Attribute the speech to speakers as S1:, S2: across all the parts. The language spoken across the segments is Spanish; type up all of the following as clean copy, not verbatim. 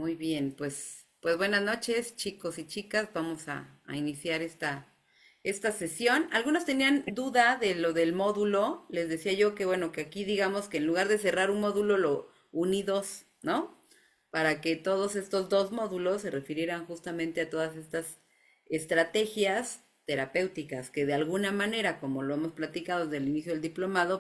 S1: Muy bien, pues buenas noches, chicos y chicas. Vamos a iniciar esta sesión. Algunos tenían duda de lo del módulo. Les decía yo que, bueno, que aquí digamos que en lugar de cerrar un módulo, lo uní dos, ¿no? Para que todos estos dos módulos se refirieran justamente a todas estas estrategias terapéuticas que de alguna manera, como lo hemos platicado desde el inicio del diplomado,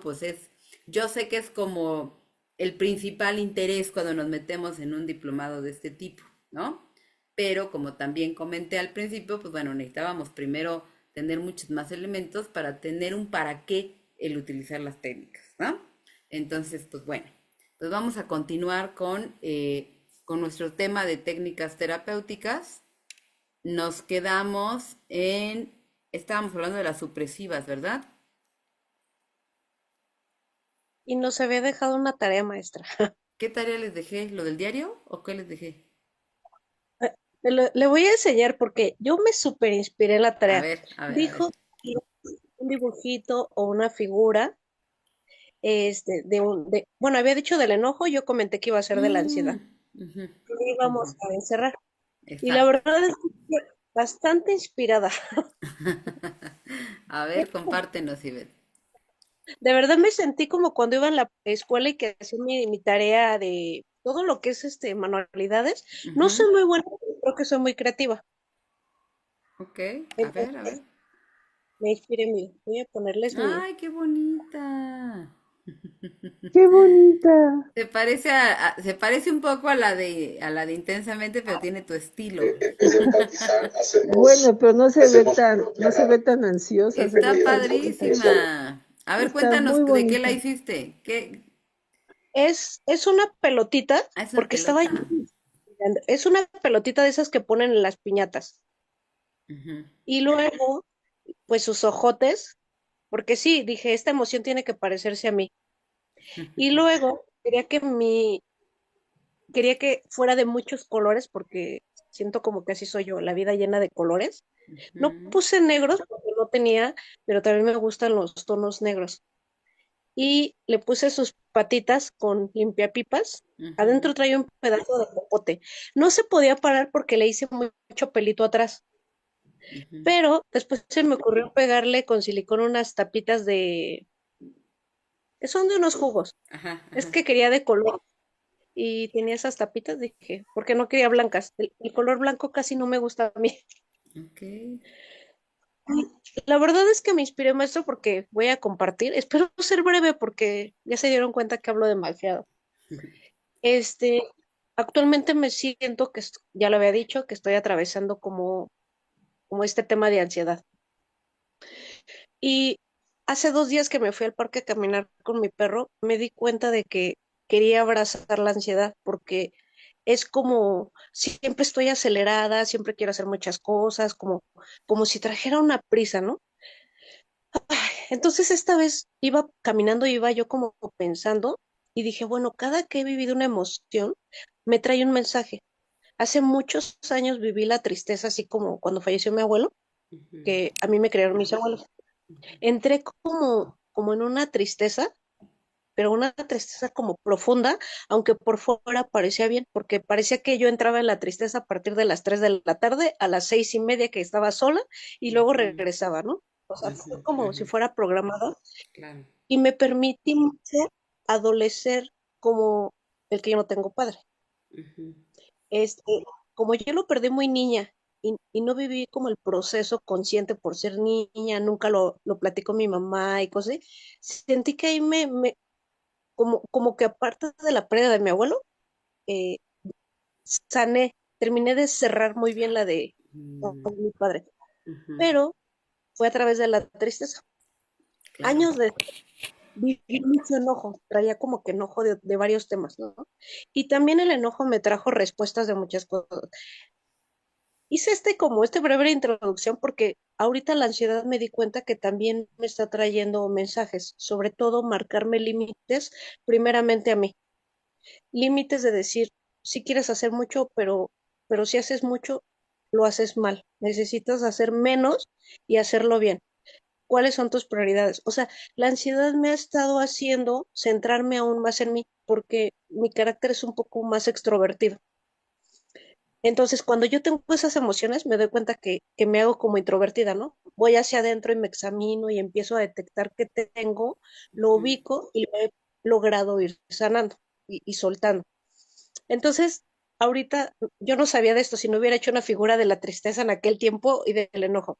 S1: yo sé que es como el principal interés cuando nos metemos en un diplomado de este tipo, ¿no? Pero como también comenté al principio, pues bueno, necesitábamos primero tener muchos más elementos para tener un para qué el utilizar las técnicas, ¿no? Entonces, pues bueno, pues vamos a continuar con nuestro tema de técnicas terapéuticas. Nos quedamos estábamos hablando de las supresivas, ¿verdad?
S2: Y nos había dejado una tarea maestra.
S1: ¿Qué tarea les dejé? ¿Lo del diario o qué les dejé?
S2: Le voy a enseñar porque yo me súper inspiré en la
S1: A
S2: tarea.
S1: ver, a ver, a ver.
S2: Dijo que un dibujito o una figura, bueno, había dicho del enojo, yo comenté que iba a ser de la
S1: Mm,
S2: ansiedad.
S1: ujú,
S2: Y
S1: ujú.
S2: íbamos a encerrar. Y la
S1: Exacto.
S2: verdad es que bastante inspirada.
S1: A ver, compártenos, Ivette.
S2: De verdad me sentí como cuando iba en la escuela y que hacía mi tarea de todo lo que es manualidades. No
S1: Ujú.
S2: soy muy buena, pero creo que soy muy creativa.
S1: Ok, a ver, a ver.
S2: Entonces me inspiré, mira, voy a ponerles mi.
S1: ¡Ay, qué bonita!
S2: ¡Qué bonita!
S1: Se parece un poco a la de Intensamente, pero tiene tu estilo.
S2: Bueno, pero no se ve tan ansiosa, se ve
S1: Está
S2: tan bonita.
S1: padrísima. A ver,
S2: Está
S1: cuéntanos
S2: muy
S1: de qué la
S2: bonita.
S1: hiciste. ¿Qué?
S2: Es una pelotita,
S1: Ah, es una
S2: porque estaba
S1: pelota.
S2: yo investigando. Es una pelotita de esas que ponen en las piñatas.
S1: Ujú.
S2: Y luego, pues sus ojotes, porque sí, dije, esta emoción tiene que parecerse a mí. Y luego quería que fuera de muchos colores, porque siento como que así soy yo, la vida llena de colores. No
S1: Ujú,
S2: puse negros porque no tenía, pero también me gustan los tonos negros. Y le puse sus patitas con limpiapipas.
S1: ujú,
S2: Adentro traía un pedazo de popote. No se podía parar porque le hice mucho pelito atrás,
S1: ujú.
S2: pero después se me ocurrió pegarle con silicón unas tapitas que son de unos jugos.
S1: Ajá,
S2: Es
S1: ajá.
S2: que quería de color y tenía esas tapitas, dije, porque no quería blancas. El color blanco casi no me gusta a mí.
S1: Ok.
S2: La verdad es que me inspiré, maestro, porque voy a compartir. Espero ser breve porque ya se dieron cuenta que hablo demasiado. Este, Actualmente me siento ya lo había dicho, que estoy atravesando como este tema de ansiedad. Y hace 2 días que me fui al parque a caminar con mi perro, me di cuenta de que quería abrazar la ansiedad porque es como siempre estoy acelerada, siempre quiero hacer muchas cosas, como si trajera una prisa, ¿no? Entonces esta vez iba caminando, iba yo como pensando y dije, bueno, cada que he vivido una emoción, me trae un mensaje. Hace muchos años viví la tristeza, así como cuando falleció mi abuelo,
S1: Ujú,
S2: que a mí me crearon mis abuelos. Entré como en una tristeza, pero una tristeza como profunda, aunque por fuera parecía bien, porque parecía que yo entraba en la tristeza a partir de las 3 de la tarde, a las 6:30 que estaba sola, y luego
S1: ujú,
S2: regresaba, ¿no? O sea,
S1: ujú,
S2: fue como
S1: ujú.
S2: si fuera programada,
S1: Claro.
S2: y me permití mucho adolecer como el que yo no tengo padre.
S1: Ujú,
S2: Este, Como yo lo perdí muy niña y no viví como el proceso consciente por ser niña, nunca lo platicó mi mamá y cosas así, sentí que ahí como que aparte de la pérdida de mi abuelo, eh, sané, terminé de cerrar muy bien la de
S1: mm,
S2: mi padre,
S1: ujú.
S2: pero fue a través de la tristeza.
S1: Claro.
S2: Años de viví mucho enojo, traía como que enojo de varios temas, ¿no? Y también el enojo me trajo respuestas de muchas cosas. Hice como esta breve introducción porque ahorita la ansiedad me di cuenta que también me está trayendo mensajes, sobre todo marcarme límites, primeramente a mí. Límites de decir, si quieres hacer mucho, pero si haces mucho, lo haces mal. Necesitas hacer menos y hacerlo bien. ¿Cuáles son tus prioridades? O sea, la ansiedad me ha estado haciendo centrarme aún más en mí porque mi carácter es un poco más extrovertido. Entonces, cuando yo tengo esas emociones, me doy cuenta que me hago como introvertida, ¿no? Voy hacia adentro y me examino y empiezo a detectar qué tengo, lo
S1: Ujú,
S2: ubico y lo he logrado ir sanando y soltando. Entonces, ahorita yo no sabía de esto si no hubiera hecho una figura de la tristeza en aquel tiempo y del enojo,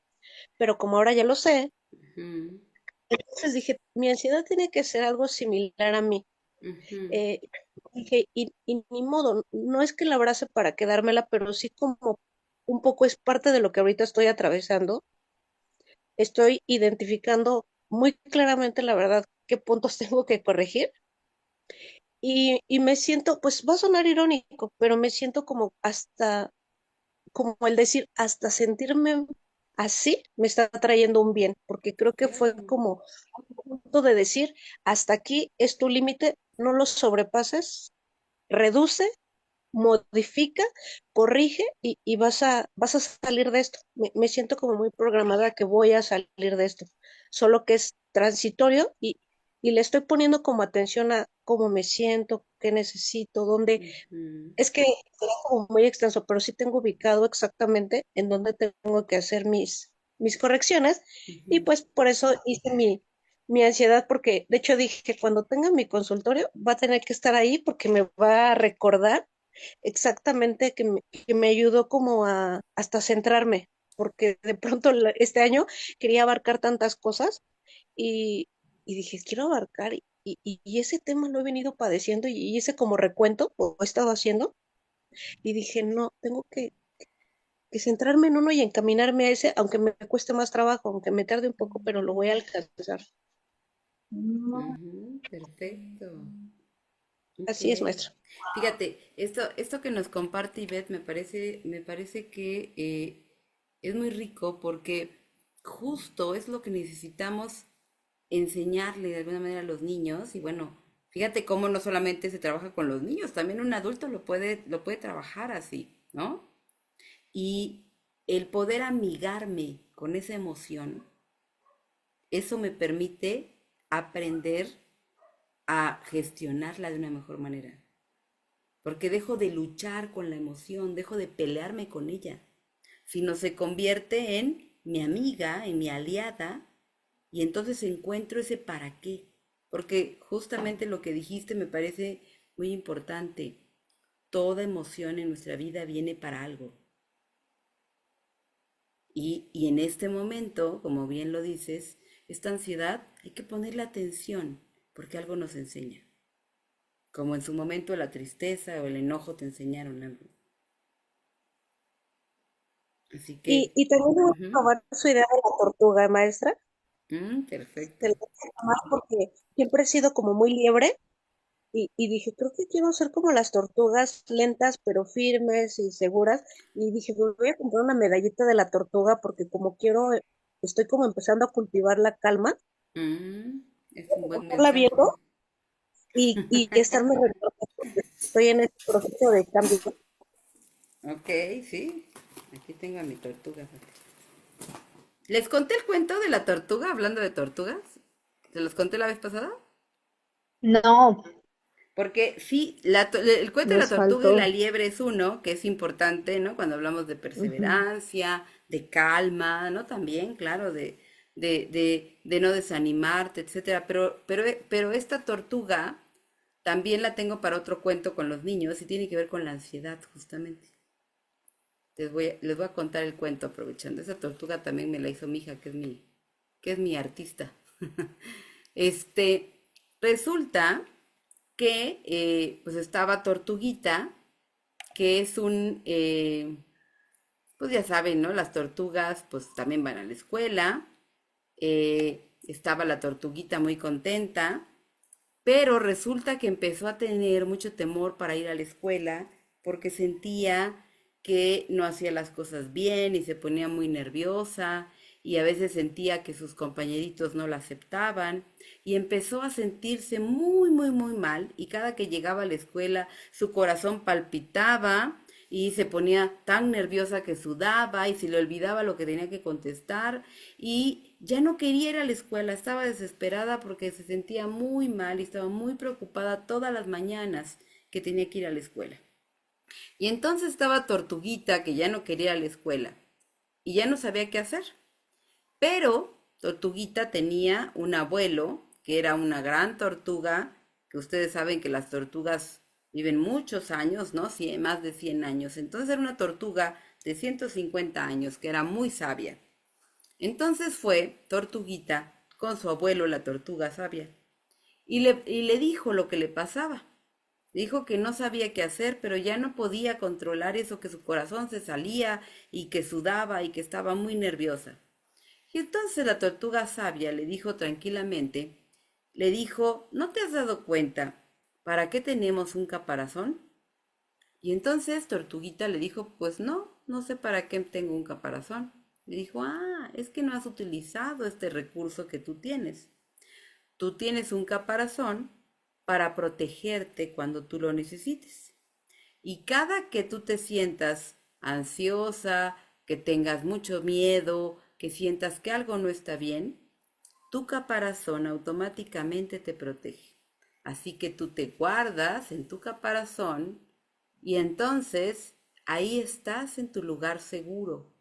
S2: pero como ahora ya lo sé,
S1: ujú,
S2: entonces dije, mi ansiedad tiene que ser algo similar a mí.
S1: ujú.
S2: Eh, dije, y ni modo, no es que la abrace para quedármela, pero sí como un poco es parte de lo que ahorita estoy atravesando. Estoy identificando muy claramente, la verdad, qué puntos tengo que corregir. Y me siento, pues va a sonar irónico, pero me siento como hasta como el decir, hasta sentirme así me está trayendo un bien, porque creo que fue
S1: Claro.
S2: como un punto de decir, hasta aquí es tu límite, no lo sobrepases, reduce, modifica, corrige y vas a salir de esto. Me siento como muy programada que voy a salir de esto, solo que es transitorio y le estoy poniendo como atención a cómo me siento, qué necesito, dónde
S1: Ujú,
S2: es que será como muy extenso, pero sí tengo ubicado exactamente en dónde tengo que hacer mis correcciones y
S1: ujú.
S2: pues por eso hice mi ansiedad porque de hecho dije que cuando tenga mi consultorio va a tener que estar ahí porque me va a recordar exactamente que me ayudó como a hasta centrarme porque de pronto este año quería abarcar tantas cosas y, y dije, quiero abarcar y ese tema lo he venido padeciendo y ese como recuento lo he estado haciendo y dije, no, tengo que centrarme en uno y encaminarme a ese, aunque me cueste más trabajo, aunque me tarde un poco, pero lo voy a alcanzar.
S1: Ujú, perfecto. Ok.
S2: Así es, maestro.
S1: Fíjate, esto que nos comparte Ivette me parece que es muy rico porque justo es lo que necesitamos enseñarle de alguna manera a los niños. Y bueno, fíjate cómo no solamente se trabaja con los niños, también un adulto lo puede trabajar así, ¿no? Y el poder amigarme con esa emoción, eso me permite aprender a gestionarla de una mejor manera. Porque dejo de luchar con la emoción, dejo de pelearme con ella, sino se convierte en mi amiga, en mi aliada, y entonces encuentro ese para qué. Porque justamente lo que dijiste me parece muy importante. Toda emoción en nuestra vida viene para algo. Y en este momento, como bien lo dices, esta ansiedad hay que ponerle atención porque algo nos enseña. Como en su momento la tristeza o el enojo te enseñaron algo. Así que,
S2: Y también voy a
S1: ujú,
S2: probar su idea de la tortuga, maestra.
S1: perfecto.
S2: Se la voy a tomar porque siempre he sido como muy liebre y dije, creo que quiero ser como las tortugas, lentas pero firmes y seguras. Y dije, "Me voy a comprar una medallita de la tortuga porque como quiero, estoy como empezando a cultivar la calma,
S1: Es un buen
S2: estarla
S1: mensaje.
S2: viendo y estarme recordando que estoy en este proceso de cambio.
S1: Ok, sí. Aquí tengo a mi tortuga. ¿Les conté el cuento de la tortuga hablando de tortugas? ¿Se los conté la vez pasada?
S3: No,
S1: Porque sí, el cuento de la
S3: nos
S1: tortuga y la
S3: faltó.
S1: liebre es uno, que es importante, ¿no? Cuando hablamos de
S3: Ujú.
S1: perseverancia, de calma, ¿no? También, claro, de no desanimarte, etcétera. Pero esta tortuga también la tengo para otro cuento con los niños y tiene que ver con la ansiedad, justamente. Les voy a contar el cuento aprovechando. Esa tortuga también me la hizo mi hija, que es mi artista. Este, resulta que pues estaba Tortuguita, que es pues ya saben, ¿no? Las tortugas pues también van a la escuela. Estaba la tortuguita muy contenta, pero resulta que empezó a tener mucho temor para ir a la escuela porque sentía que no hacía las cosas bien y se ponía muy nerviosa y a veces sentía que sus compañeritos no la aceptaban y empezó a sentirse muy, muy, muy mal y cada que llegaba a la escuela su corazón palpitaba y se ponía tan nerviosa que sudaba y se le olvidaba lo que tenía que contestar y ya no quería ir a la escuela, estaba desesperada porque se sentía muy mal y estaba muy preocupada todas las mañanas que tenía que ir a la escuela. Y entonces estaba Tortuguita que ya no quería ir a la escuela y ya no sabía qué hacer. Pero Tortuguita tenía un abuelo que era una gran tortuga, que ustedes saben que las tortugas viven muchos años, ¿no? Más de 100 años. Entonces era una tortuga de 150 años que era muy sabia. Entonces fue Tortuguita con su abuelo, la tortuga sabia, y le dijo lo que le pasaba. Dijo que no sabía qué hacer, pero ya no podía controlar eso, que su corazón se salía y que sudaba y que estaba muy nerviosa. Y entonces la tortuga sabia le dijo tranquilamente, le dijo, ¿no te has dado cuenta para qué tenemos un caparazón? Y entonces Tortuguita le dijo, pues no, no sé para qué tengo un caparazón. Le dijo, es que no has utilizado este recurso que tú tienes. Tú tienes un caparazón para protegerte cuando tú lo necesites. Y cada que tú te sientas ansiosa, que tengas mucho miedo, que sientas que algo no está bien, tu caparazón automáticamente te protege. Así que tú te guardas en tu caparazón y entonces ahí estás en tu lugar seguro.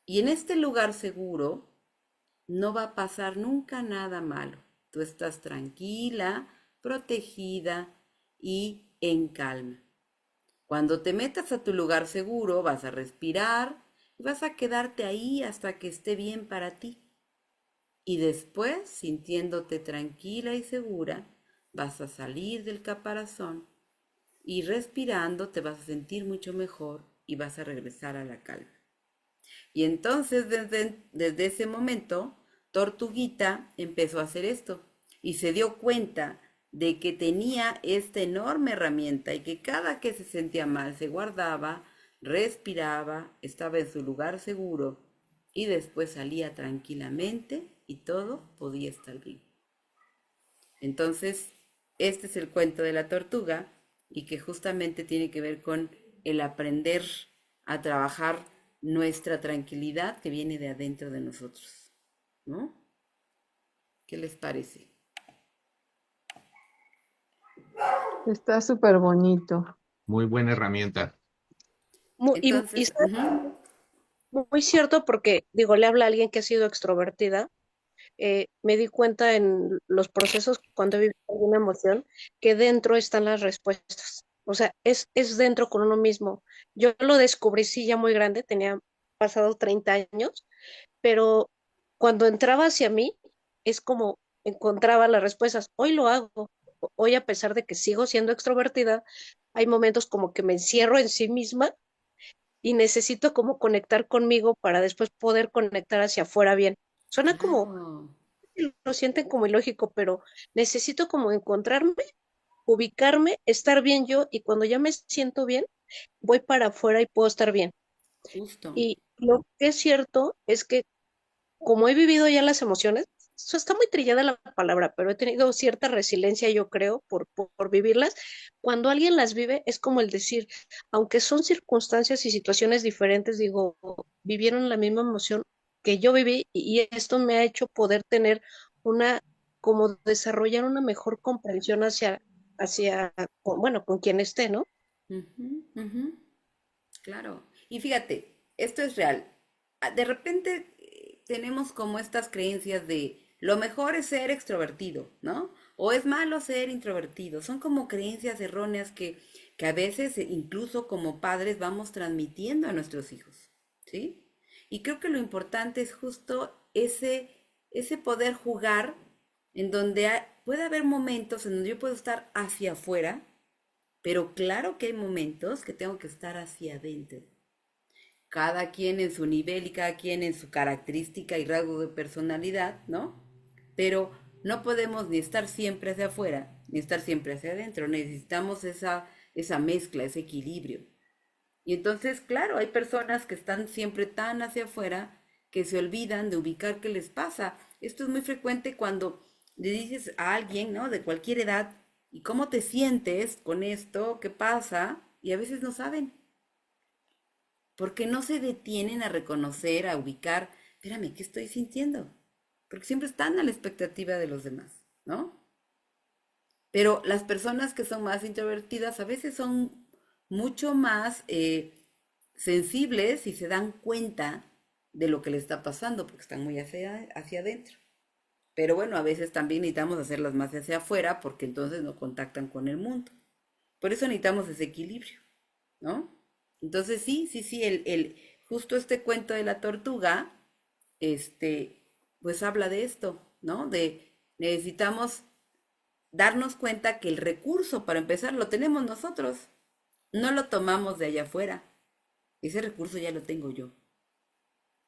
S1: Y en este lugar seguro no va a pasar nunca nada malo. Tú estás tranquila, protegida y en calma. Cuando te metas a tu lugar seguro, vas a respirar y vas a quedarte ahí hasta que esté bien para ti. Y después, sintiéndote tranquila y segura, vas a salir del caparazón y respirando te vas a sentir mucho mejor y vas a regresar a la calma. Y entonces desde ese momento, Tortuguita empezó a hacer esto y se dio cuenta de que tenía esta enorme herramienta y que cada que se sentía mal se guardaba, respiraba, estaba en su lugar seguro y después salía tranquilamente y todo podía estar bien. Entonces, este es el cuento de la tortuga y que justamente tiene que ver con el aprender a trabajar nuestra tranquilidad que viene de adentro de nosotros, ¿no? ¿Qué les parece?
S4: Está súper bonito.
S5: Muy buena herramienta.
S2: Y
S1: Entonces,
S2: muy cierto porque, digo, le habla a alguien que ha sido extrovertida. Me di cuenta en los procesos cuando he vivido alguna emoción que dentro están las respuestas. O sea, es dentro con uno mismo. Yo lo descubrí, sí, ya muy grande, tenía pasado 30 años, pero cuando entraba hacia mí, es como encontraba las respuestas. Hoy lo hago. Hoy, a pesar de que sigo siendo extrovertida, hay momentos como que me encierro en sí misma y necesito como conectar conmigo para después poder conectar hacia afuera bien. Suena como,
S1: claro.
S2: lo sienten como ilógico, pero necesito como encontrarme, ubicarme, estar bien yo y cuando ya me siento bien, voy para afuera y puedo estar bien.
S1: Justo.
S2: Y lo que es cierto es que como he vivido ya las emociones, eso está muy trillada la palabra, pero he tenido cierta resiliencia, yo creo, por vivirlas. Cuando alguien las vive, es como el decir, aunque son circunstancias y situaciones diferentes, digo, vivieron la misma emoción que yo viví y esto me ha hecho poder tener una, como desarrollar una mejor comprensión bueno, con quien esté, ¿no?
S1: Ujú, ujú. Claro. Y fíjate, esto es real. De repente tenemos como estas creencias de lo mejor es ser extrovertido, ¿no? O es malo ser introvertido. Son como creencias erróneas que a veces incluso como padres vamos transmitiendo a nuestros hijos, ¿sí? Y creo que lo importante es justo ese poder jugar en donde puede haber momentos en donde yo puedo estar hacia afuera, pero claro que hay momentos que tengo que estar hacia adentro. Cada quien en su nivel y cada quien en su característica y rasgo de personalidad, ¿no? Pero no podemos ni estar siempre hacia afuera, ni estar siempre hacia adentro. Necesitamos esa mezcla, ese equilibrio. Y entonces, claro, hay personas que están siempre tan hacia afuera que se olvidan de ubicar qué les pasa. Esto es muy frecuente cuando le dices a alguien, ¿no? De cualquier edad, ¿y cómo te sientes con esto? ¿Qué pasa? Y a veces no saben, porque no se detienen a reconocer, a ubicar, espérame, ¿qué estoy sintiendo? Porque siempre están a la expectativa de los demás, ¿no? Pero las personas que son más introvertidas a veces son mucho más sensibles y se dan cuenta de lo que le está pasando porque están muy hacia adentro. Pero bueno, a veces también necesitamos hacerlas más hacia afuera porque entonces no contactan con el mundo. Por eso necesitamos ese equilibrio, ¿no? Entonces sí, justo este cuento de la tortuga, este, pues habla de esto, ¿no? De necesitamos darnos cuenta que el recurso para empezar lo tenemos nosotros, no lo tomamos de allá afuera, ese recurso ya lo tengo yo,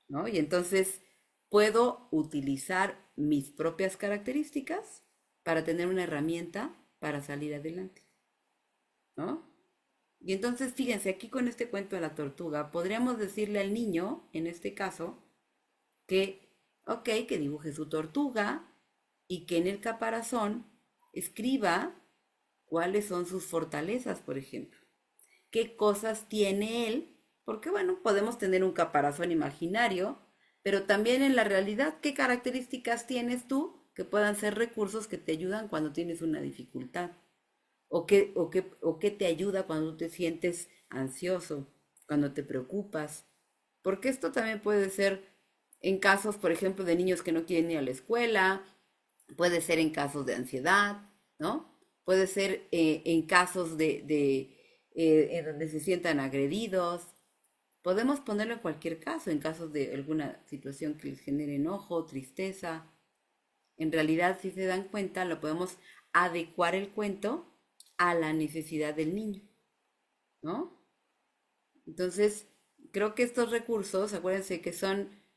S1: ¿no? Y entonces puedo utilizar mis propias características para tener una herramienta para salir adelante, ¿no? Y entonces, fíjense, aquí con este cuento de la tortuga, podríamos decirle al niño, en este caso, que, ok, que dibuje su tortuga y que en el caparazón escriba cuáles son sus fortalezas, por ejemplo. Qué cosas tiene él, porque bueno, podemos tener un caparazón imaginario, pero también en la realidad, qué características tienes tú que puedan ser recursos que te ayudan cuando tienes una dificultad, o qué te ayuda cuando tú te sientes ansioso, cuando te preocupas, porque esto también puede ser en casos, por ejemplo, de niños que no quieren ir a la escuela, puede ser en casos de ansiedad, ¿no? Puede ser en casos en donde se sientan agredidos. Podemos ponerlo en cualquier caso, en casos de alguna situación que les genere enojo, tristeza. En realidad, si se dan cuenta, lo podemos adecuar el cuento a la necesidad del niño, ¿no? Entonces, creo que estos recursos, acuérdense que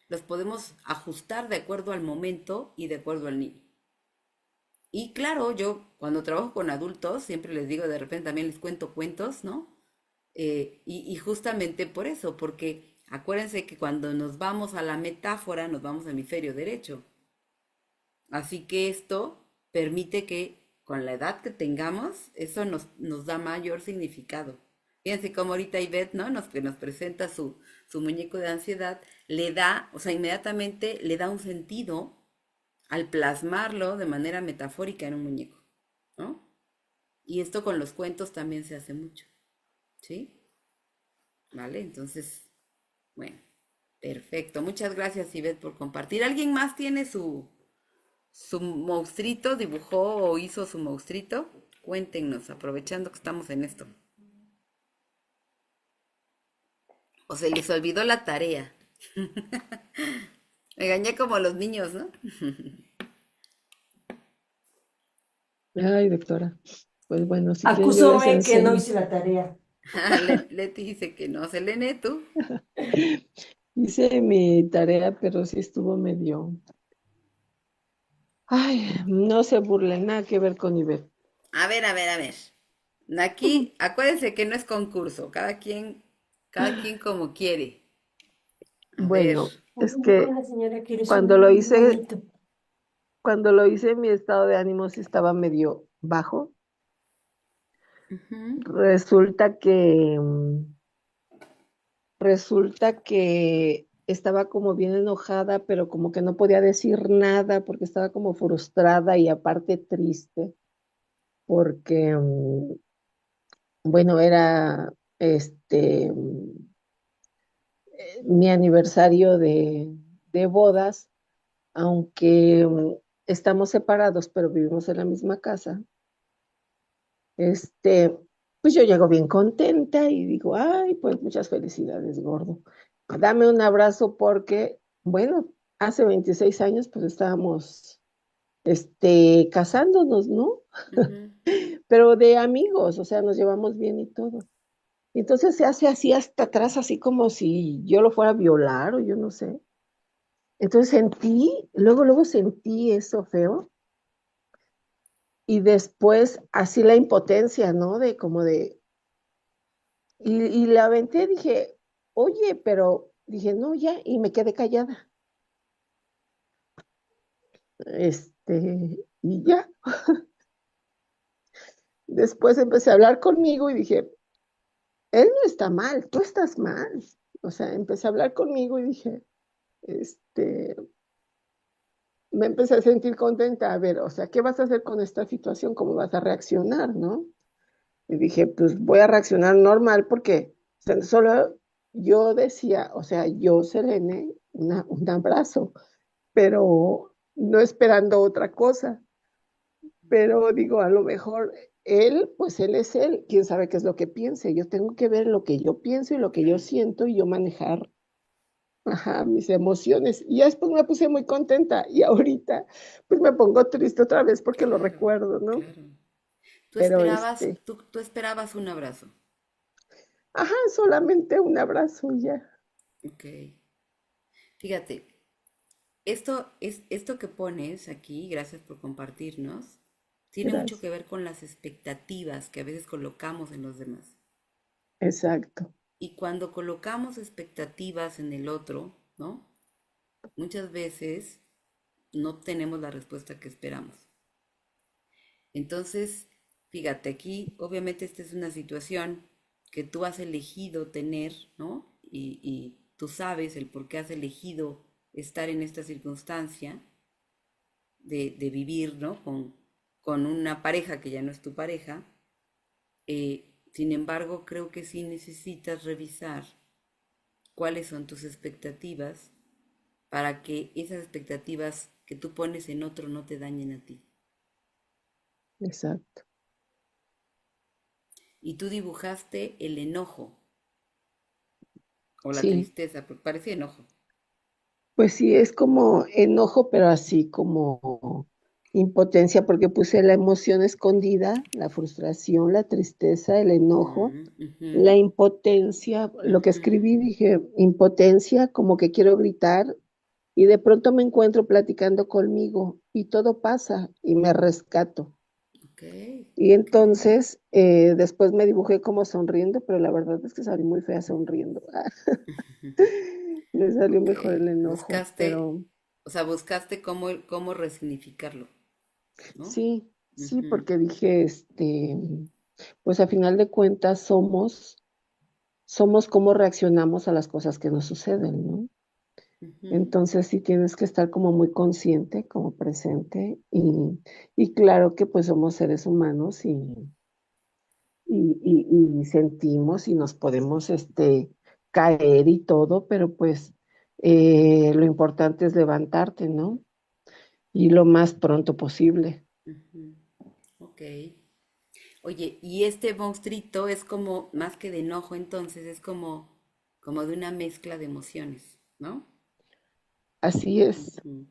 S1: los podemos ajustar de acuerdo al momento y de acuerdo al niño. Y claro, yo cuando trabajo con adultos, siempre les digo, de repente también les cuento cuentos, ¿no? Y justamente por eso, porque acuérdense que cuando nos vamos a la metáfora, nos vamos al hemisferio derecho. Así que esto permite que con la edad que tengamos, eso nos da mayor significado. Fíjense cómo ahorita Ivette, ¿no? Que nos presenta su muñeco de ansiedad, le da, o sea, inmediatamente le da un sentido al plasmarlo de manera metafórica en un muñeco, ¿no? Y esto con los cuentos también se hace mucho, ¿sí? ¿Vale? Entonces, bueno, perfecto. Muchas gracias, Ivette, por compartir. ¿Alguien más tiene su monstruito, dibujó o hizo su monstruito? Cuéntenos, aprovechando que estamos en esto. O se les olvidó la tarea. Me engañé como los niños, ¿no?
S4: Ay, doctora. Pues bueno, si quieren yo les
S5: Acusóme que no
S4: enseño.
S5: hice la tarea.
S1: Leti dice que no. Selene, ¿tú?
S4: Hice mi tarea, pero sí estuvo medio. Ay, no se burlen, nada que ver con Iber.
S1: A ver. Aquí, acuérdense que no es concurso, cada quien como quiere. A ver.
S4: Bueno, es
S5: Con
S4: que
S5: la señora quiere su
S4: cuando lo hice,
S5: monito.
S4: cuando lo hice, mi estado de ánimo sí estaba medio bajo.
S1: Ujú,
S4: Resulta que, resulta que estaba como bien enojada, pero como que no podía decir nada porque estaba como frustrada y aparte triste, porque, bueno, era mi aniversario de bodas, aunque estamos separados, pero vivimos en la misma casa. Este, pues yo llego bien contenta y digo, ay, pues muchas felicidades, gordo. Dame un abrazo porque, bueno, hace 26 años pues estábamos, casándonos, ¿no?
S1: ujú.
S4: Pero de amigos, o sea, nos llevamos bien y todo. Y entonces se hace así hasta atrás, así como si yo lo fuera a violar o yo no sé. Entonces luego sentí eso feo y después así la impotencia, ¿no? De como de, y la aventé, dije, oye, pero dije, no, ya, y me quedé callada. Y ya, después empecé a hablar conmigo y dije, él no está mal, tú estás mal. O sea, empecé a hablar conmigo y dije, este, me empecé a sentir contenta. A ver, o sea, ¿qué vas a hacer con esta situación? ¿Cómo vas a reaccionar, no? Y dije, pues voy a reaccionar normal porque solo yo decía, o sea, yo, Selene, un abrazo, pero no esperando otra cosa. Pero digo, a lo mejor él, pues él es él, quién sabe qué es lo que piense. Yo tengo que ver lo que yo pienso y lo que yo
S1: Claro,
S4: siento y yo manejar, ajá, mis emociones. Y ya después me puse muy contenta y ahorita pues me pongo triste otra vez porque lo
S1: claro,
S4: recuerdo, ¿no?
S1: claro.
S4: Pero
S1: Tú esperabas un abrazo.
S4: ajá, solamente un abrazo y ya.
S1: Ok. Fíjate, esto que pones aquí, gracias por compartirnos, tiene mucho
S4: Gracias.
S1: que ver con las expectativas que a veces colocamos en los demás.
S4: Exacto,
S1: Y cuando colocamos expectativas en el otro, ¿no? Muchas veces no obtenemos la respuesta que esperamos. Entonces, fíjate, aquí obviamente esta es una situación que tú has elegido tener, ¿no? Y tú sabes el por qué has elegido estar en esta circunstancia de vivir, ¿no? Con una pareja que ya no es tu pareja. Sin embargo, creo que sí necesitas revisar cuáles son tus expectativas para que esas expectativas que tú pones en otro no te dañen a ti.
S4: exacto.
S1: Y tú dibujaste el enojo o la
S4: Sí,
S1: tristeza, porque parecía enojo.
S4: pues sí, es como enojo, pero así como impotencia, porque puse la emoción escondida, la frustración, la tristeza, el enojo,
S1: Mm, ujú,
S4: la impotencia. Lo que
S1: ujú.
S4: escribí dije, impotencia, como que quiero gritar, y de pronto me encuentro platicando conmigo y todo pasa y me rescato.
S1: Ok,
S4: Y
S1: ok.
S4: entonces después me dibujé como sonriendo, pero la verdad es que salí muy fea sonriendo. Me salió
S1: Ok.
S4: mejor el enojo,
S1: Buscaste,
S4: pero
S1: o sea, buscaste cómo resignificarlo, ¿no?
S4: sí, sí,
S1: Ujú,
S4: porque dije, pues a final de cuentas somos cómo reaccionamos a las cosas que nos suceden, ¿no?
S1: ujú.
S4: Entonces sí tienes que estar como muy consciente, como presente y claro que pues somos seres humanos y sentimos y nos podemos caer y todo, pero pues lo importante es levantarte, ¿no? Y lo más pronto posible.
S1: Ujú. Ok. Oye, y este monstruito es como, más que de enojo, entonces, es como de una mezcla de emociones, ¿no?
S4: Así es.
S1: Ujú.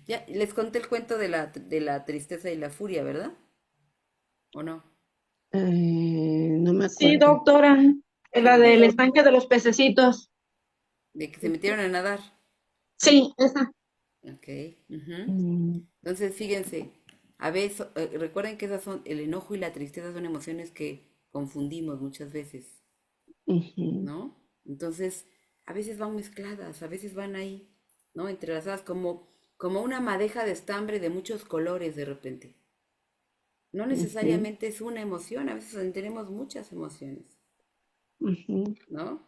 S1: Ya, les conté el cuento de la tristeza y la furia, ¿verdad? ¿O no?
S4: No me
S3: Sí,
S4: acuerdo.
S3: doctora, la
S1: Sí,
S3: del estanque de los pececitos.
S1: de que se metieron a nadar.
S3: Sí, esa.
S1: Ok. Ujú.
S4: Mm,
S1: Entonces, fíjense, a veces, recuerden que esas son, el enojo y la tristeza son emociones que confundimos muchas veces,
S4: ujú,
S1: ¿no? Entonces, a veces van mezcladas, a veces van ahí, ¿no? Entrelazadas como una madeja de estambre de muchos colores de repente. No
S4: ujú,
S1: necesariamente es una emoción, a veces tenemos muchas emociones,
S4: ujú,
S1: ¿no?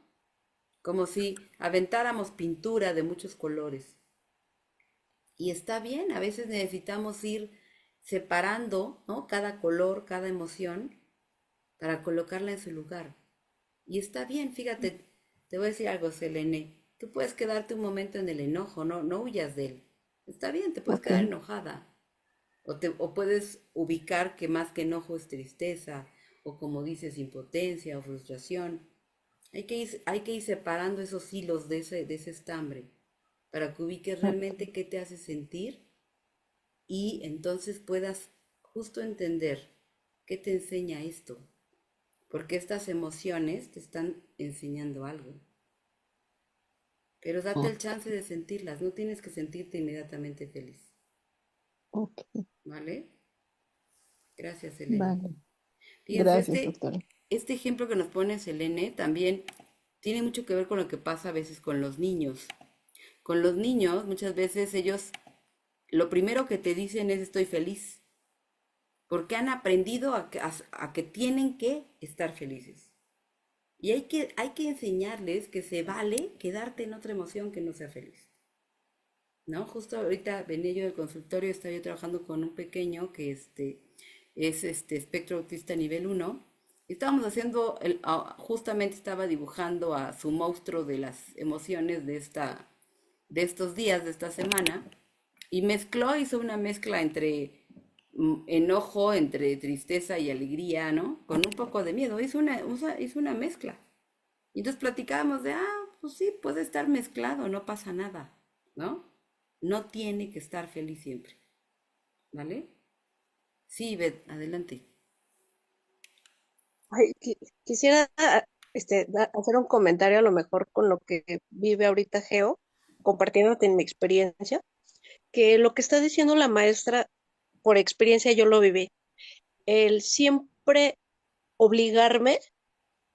S1: Como si aventáramos pintura de muchos colores. Y está bien, a veces necesitamos ir separando, ¿no? Cada color, cada emoción, para colocarla en su lugar. Y está bien, fíjate, te voy a decir algo, Selene. Tú puedes quedarte un momento en el enojo, no huyas de él. Está bien, te puedes
S4: ok,
S1: quedar enojada. O puedes ubicar que más que enojo es tristeza, o como dices, impotencia o frustración. Hay que ir separando esos hilos de ese estambre para que ubiques
S4: ok,
S1: realmente qué te hace sentir y entonces puedas justo entender qué te enseña esto, porque estas emociones te están enseñando algo, pero date el
S4: ok,
S1: chance de sentirlas, no tienes que sentirte inmediatamente feliz,
S4: ok,
S1: ¿vale? Gracias, Elene.
S4: vale.
S1: Fíjense,
S4: Gracias,
S1: este,
S4: doctora.
S1: este ejemplo que nos pone Selene también tiene mucho que ver con lo que pasa a veces con los niños. Con los niños, muchas veces ellos lo primero que te dicen es estoy feliz, porque han aprendido a que tienen que estar felices. Y hay que enseñarles que se vale quedarte en otra emoción que no sea feliz. ¿No? Justo ahorita venía yo del consultorio, estaba yo trabajando con un pequeño que es espectro autista nivel 1 Estábamos haciendo, justamente estaba dibujando a su monstruo de las emociones de estos días, de esta semana, y mezcló, hizo una mezcla entre enojo, entre tristeza y alegría, ¿no? Con un poco de miedo, hizo una mezcla. Y entonces platicábamos de, pues sí, puede estar mezclado, no pasa nada, ¿no? No tiene que estar feliz siempre, ¿vale? Sí, Beth, adelante.
S2: Ay, quisiera hacer un comentario a lo mejor con lo que vive ahorita Geo, compartiéndote en mi experiencia, que lo que está diciendo la maestra, por experiencia yo lo viví. El siempre obligarme,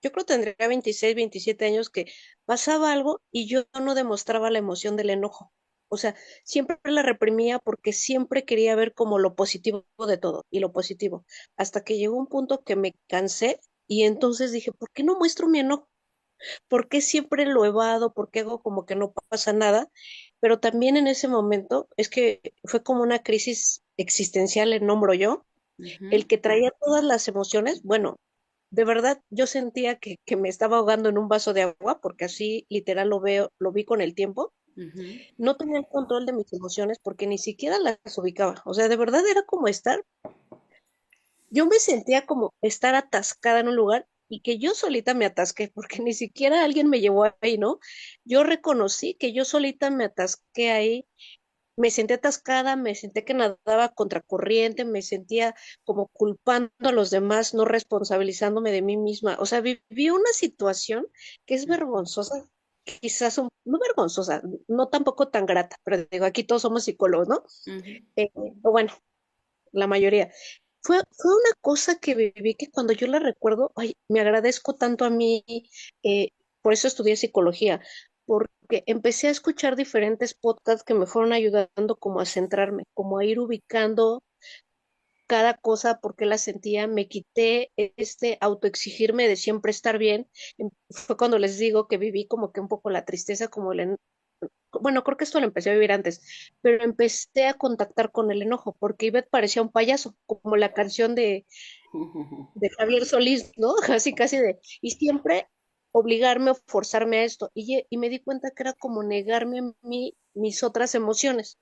S2: yo creo que tendría 26, 27 años, que pasaba algo y yo no demostraba la emoción del enojo. O sea, siempre la reprimía porque siempre quería ver como lo positivo de todo y lo positivo. Hasta que llegó un punto que me cansé y entonces dije, ¿por qué no muestro mi enojo? ¿Por qué siempre lo evado? ¿Por qué hago como que no pasa nada? Pero también en ese momento es que fue como una crisis existencial, le nombro yo,
S1: Ujú,
S2: el que traía todas las emociones. Bueno, de verdad yo sentía que me estaba ahogando en un vaso de agua, porque así literal lo veo, lo vi con el tiempo.
S1: ujú,
S2: No tenía el control de mis emociones porque ni siquiera las ubicaba. O sea, de verdad era como estar, yo me sentía como estar atascada en un lugar y que yo solita me atasqué, porque ni siquiera alguien me llevó ahí, ¿no? Yo reconocí que yo solita me atasqué ahí, me sentí atascada, me sentí que nadaba contracorriente, me sentía como culpando a los demás, no responsabilizándome de mí misma. O sea, viví una situación que es vergonzosa, quizás no vergonzosa, no tampoco tan grata, pero digo, aquí todos somos psicólogos, ¿no?
S1: ujú.
S2: O bueno, la mayoría. Fue una cosa que viví que cuando yo la recuerdo, ay, me agradezco tanto a mí, eh, por eso estudié psicología, porque empecé a escuchar diferentes podcasts que me fueron ayudando como a centrarme, como a ir ubicando cada cosa, porque la sentía, me quité este autoexigirme de siempre estar bien. Fue cuando les digo que viví como que un poco la tristeza, como bueno, creo que esto lo empecé a vivir antes, pero empecé a contactar con el enojo, porque Ivette parecía un payaso, como la canción de Javier Solís, ¿no? Casi, casi y siempre obligarme o forzarme a esto. Y me di cuenta que era como negarme a mí mis otras emociones.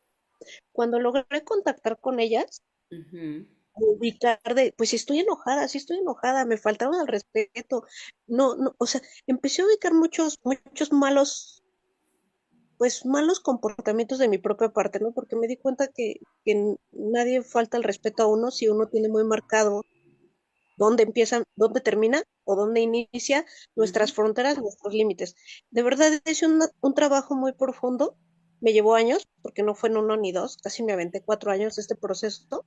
S2: Cuando logré contactar con ellas,
S1: Ujú.
S2: ubicar pues si estoy enojada, si estoy enojada, me faltaron al respeto, no, no, o sea, empecé a ubicar muchos malos comportamientos de mi propia parte, ¿no? Porque me di cuenta que nadie falta el respeto a uno si uno tiene muy marcado dónde empieza, dónde termina o dónde inicia nuestras
S1: Ujú.
S2: fronteras, nuestros límites. De verdad es un trabajo muy profundo, me llevó años, porque no fue en uno ni dos, casi me aventé 4 años de este proceso,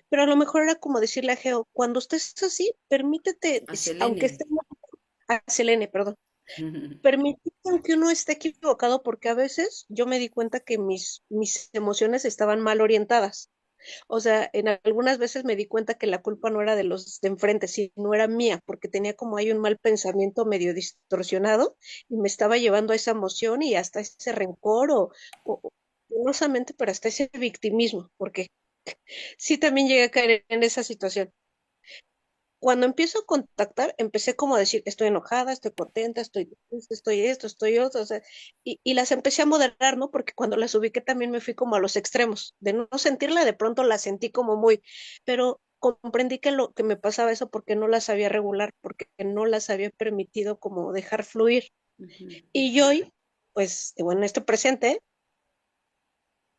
S2: pero a lo mejor era como decirle a Geo, cuando estés así, permítete,
S1: A
S2: aunque
S1: Selene.
S2: esté, a Selene, perdón,
S1: Ujú,
S2: permítete aunque uno esté equivocado, porque a veces yo me di cuenta que mis emociones estaban mal orientadas. O sea, en algunas veces me di cuenta que la culpa no era de los de enfrente, sino era mía, porque tenía como ahí un mal pensamiento medio distorsionado y me estaba llevando a esa emoción y hasta ese rencor no solamente, pero hasta ese victimismo, porque sí también llegué a caer en esa situación. Cuando empiezo a contactar, empecé como a decir, estoy enojada, estoy contenta, estoy triste, estoy esto, estoy otro, o sea, y las empecé a moderar, ¿no? Porque cuando las ubiqué también me fui como a los extremos, de no sentirla, de pronto la sentí como muy, pero comprendí que lo que me pasaba eso porque no las sabía regular, porque no las había permitido como dejar fluir.
S1: ujú,
S2: Y yo hoy, pues, bueno, en este presente,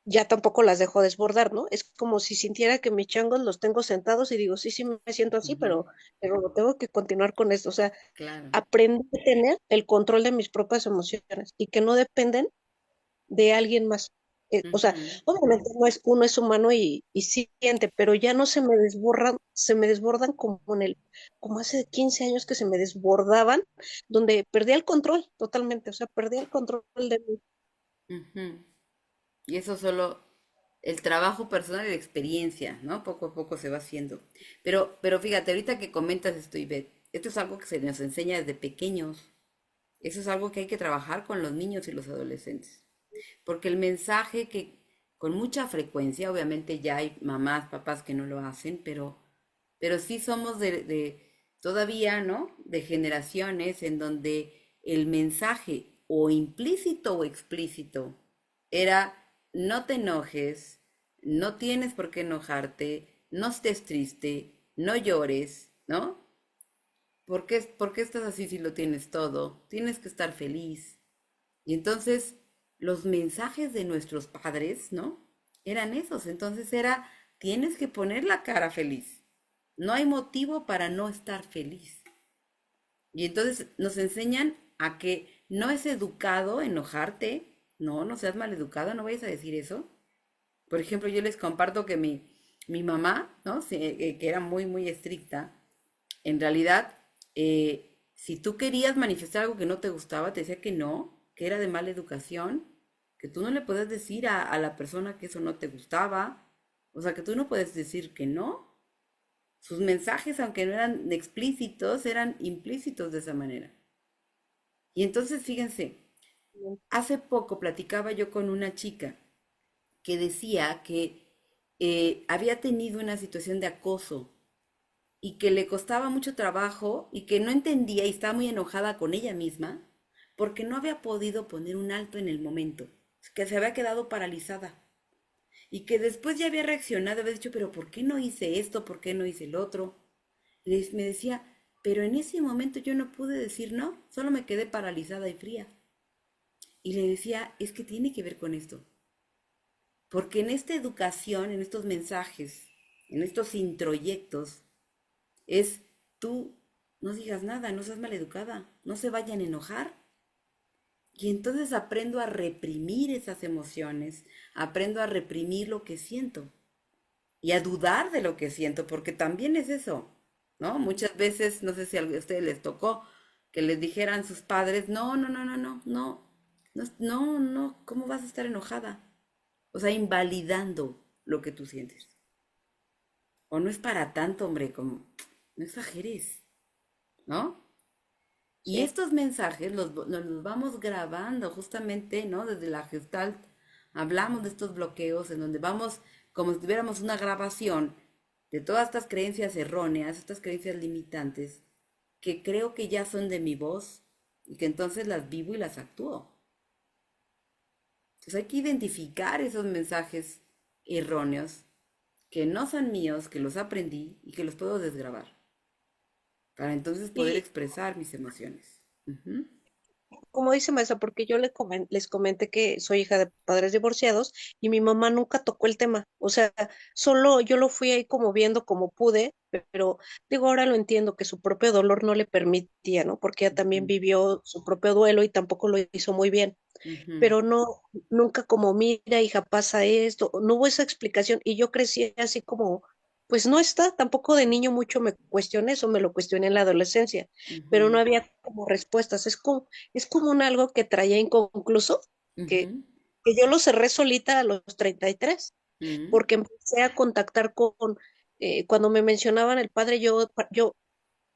S2: ya tampoco las dejo desbordar, ¿no? Es como si sintiera que mis changos los tengo sentados y digo, sí, sí, me siento así,
S1: ujú.
S2: pero lo tengo que continuar con esto. O sea,
S1: Claro.
S2: aprendí a tener el control de mis propias emociones y que no dependen de alguien más. O sea,
S1: Ujú,
S2: obviamente uno es humano y siente, pero ya no se me desbordan como hace 15 años que se me desbordaban, donde perdí el control totalmente, o sea, perdí el control de mí.
S1: ujú. Y eso solo el trabajo personal y la experiencia, ¿no? Poco a poco se va haciendo. Pero fíjate, ahorita que comentas esto, Ivette, esto es algo que se nos enseña desde pequeños. Eso es algo que hay que trabajar con los niños y los adolescentes. Porque el mensaje que con mucha frecuencia, obviamente ya hay mamás, papás que no lo hacen, pero sí somos todavía, ¿no? De generaciones en donde el mensaje o implícito o explícito era no te enojes, no tienes por qué enojarte, no estés triste, no llores, ¿no? ¿Por qué estás así si lo tienes todo? Tienes que estar feliz. Y entonces los mensajes de nuestros padres, ¿no? Eran esos. Entonces era, tienes que poner la cara feliz. No hay motivo para no estar feliz. Y entonces nos enseñan a que no es educado enojarte. No, no seas maleducado, no vayas a decir eso. Por ejemplo, yo les comparto que mi mamá, ¿no? Sí, que era muy, muy estricta, en realidad, si tú querías manifestar algo que no te gustaba, te decía que no, que era de mala educación, que tú no le puedes decir a la persona que eso no te gustaba, o sea, que tú no puedes decir que no. Sus mensajes, aunque no eran explícitos, eran implícitos de esa manera. Y entonces, fíjense, hace poco platicaba yo con una chica que decía que había tenido una situación de acoso y que le costaba mucho trabajo y que no entendía y estaba muy enojada con ella misma porque no había podido poner un alto en el momento, que se había quedado paralizada y que después ya había reaccionado, había dicho, pero ¿por qué no hice esto? ¿Por qué no hice el otro? Me decía, pero en ese momento yo no pude decir no, solo me quedé paralizada y fría. Y le decía, es que tiene que ver con esto, porque en esta educación, en estos mensajes, en estos introyectos, es tú no digas nada, no seas maleducada, no se vayan a enojar. Y entonces aprendo a reprimir esas emociones, aprendo a reprimir lo que siento y a dudar de lo que siento, porque también es eso, ¿no? Muchas veces, no sé si a ustedes les tocó que les dijeran sus padres, no, ¿cómo vas a estar enojada? O sea, invalidando lo que tú sientes. O no es para tanto, hombre, como, no exageres, ¿no? Y
S2: Sí.
S1: estos mensajes nos los vamos grabando justamente, ¿no? Desde la Gestalt hablamos de estos bloqueos en donde vamos como si tuviéramos una grabación de todas estas creencias erróneas, estas creencias limitantes, que creo que ya son de mi voz y que entonces las vivo y las actúo. Entonces hay que identificar esos mensajes erróneos que no son míos, que los aprendí y que los puedo desgrabar para entonces poder
S2: Y
S1: expresar mis emociones. Ujú,
S2: como dice maestra, porque yo les comenté que soy hija de padres divorciados y mi mamá nunca tocó el tema. O sea, solo yo lo fui ahí como viendo como pude, pero digo, ahora lo entiendo que su propio dolor no le permitía, ¿no? Porque ella también
S1: ujú,
S2: vivió su propio duelo y tampoco lo hizo muy bien.
S1: ujú.
S2: Pero no, nunca como, mira, hija, pasa esto, no hubo esa explicación y yo crecí así como, pues no está, tampoco de niño mucho me cuestioné eso, me lo cuestioné en la adolescencia, pero no
S1: Ujú,
S2: había como respuestas, es como un algo que traía inconcluso, que,
S1: ujú,
S2: que yo lo cerré solita a los 33
S1: ujú,
S2: porque empecé a contactar cuando me mencionaban el padre,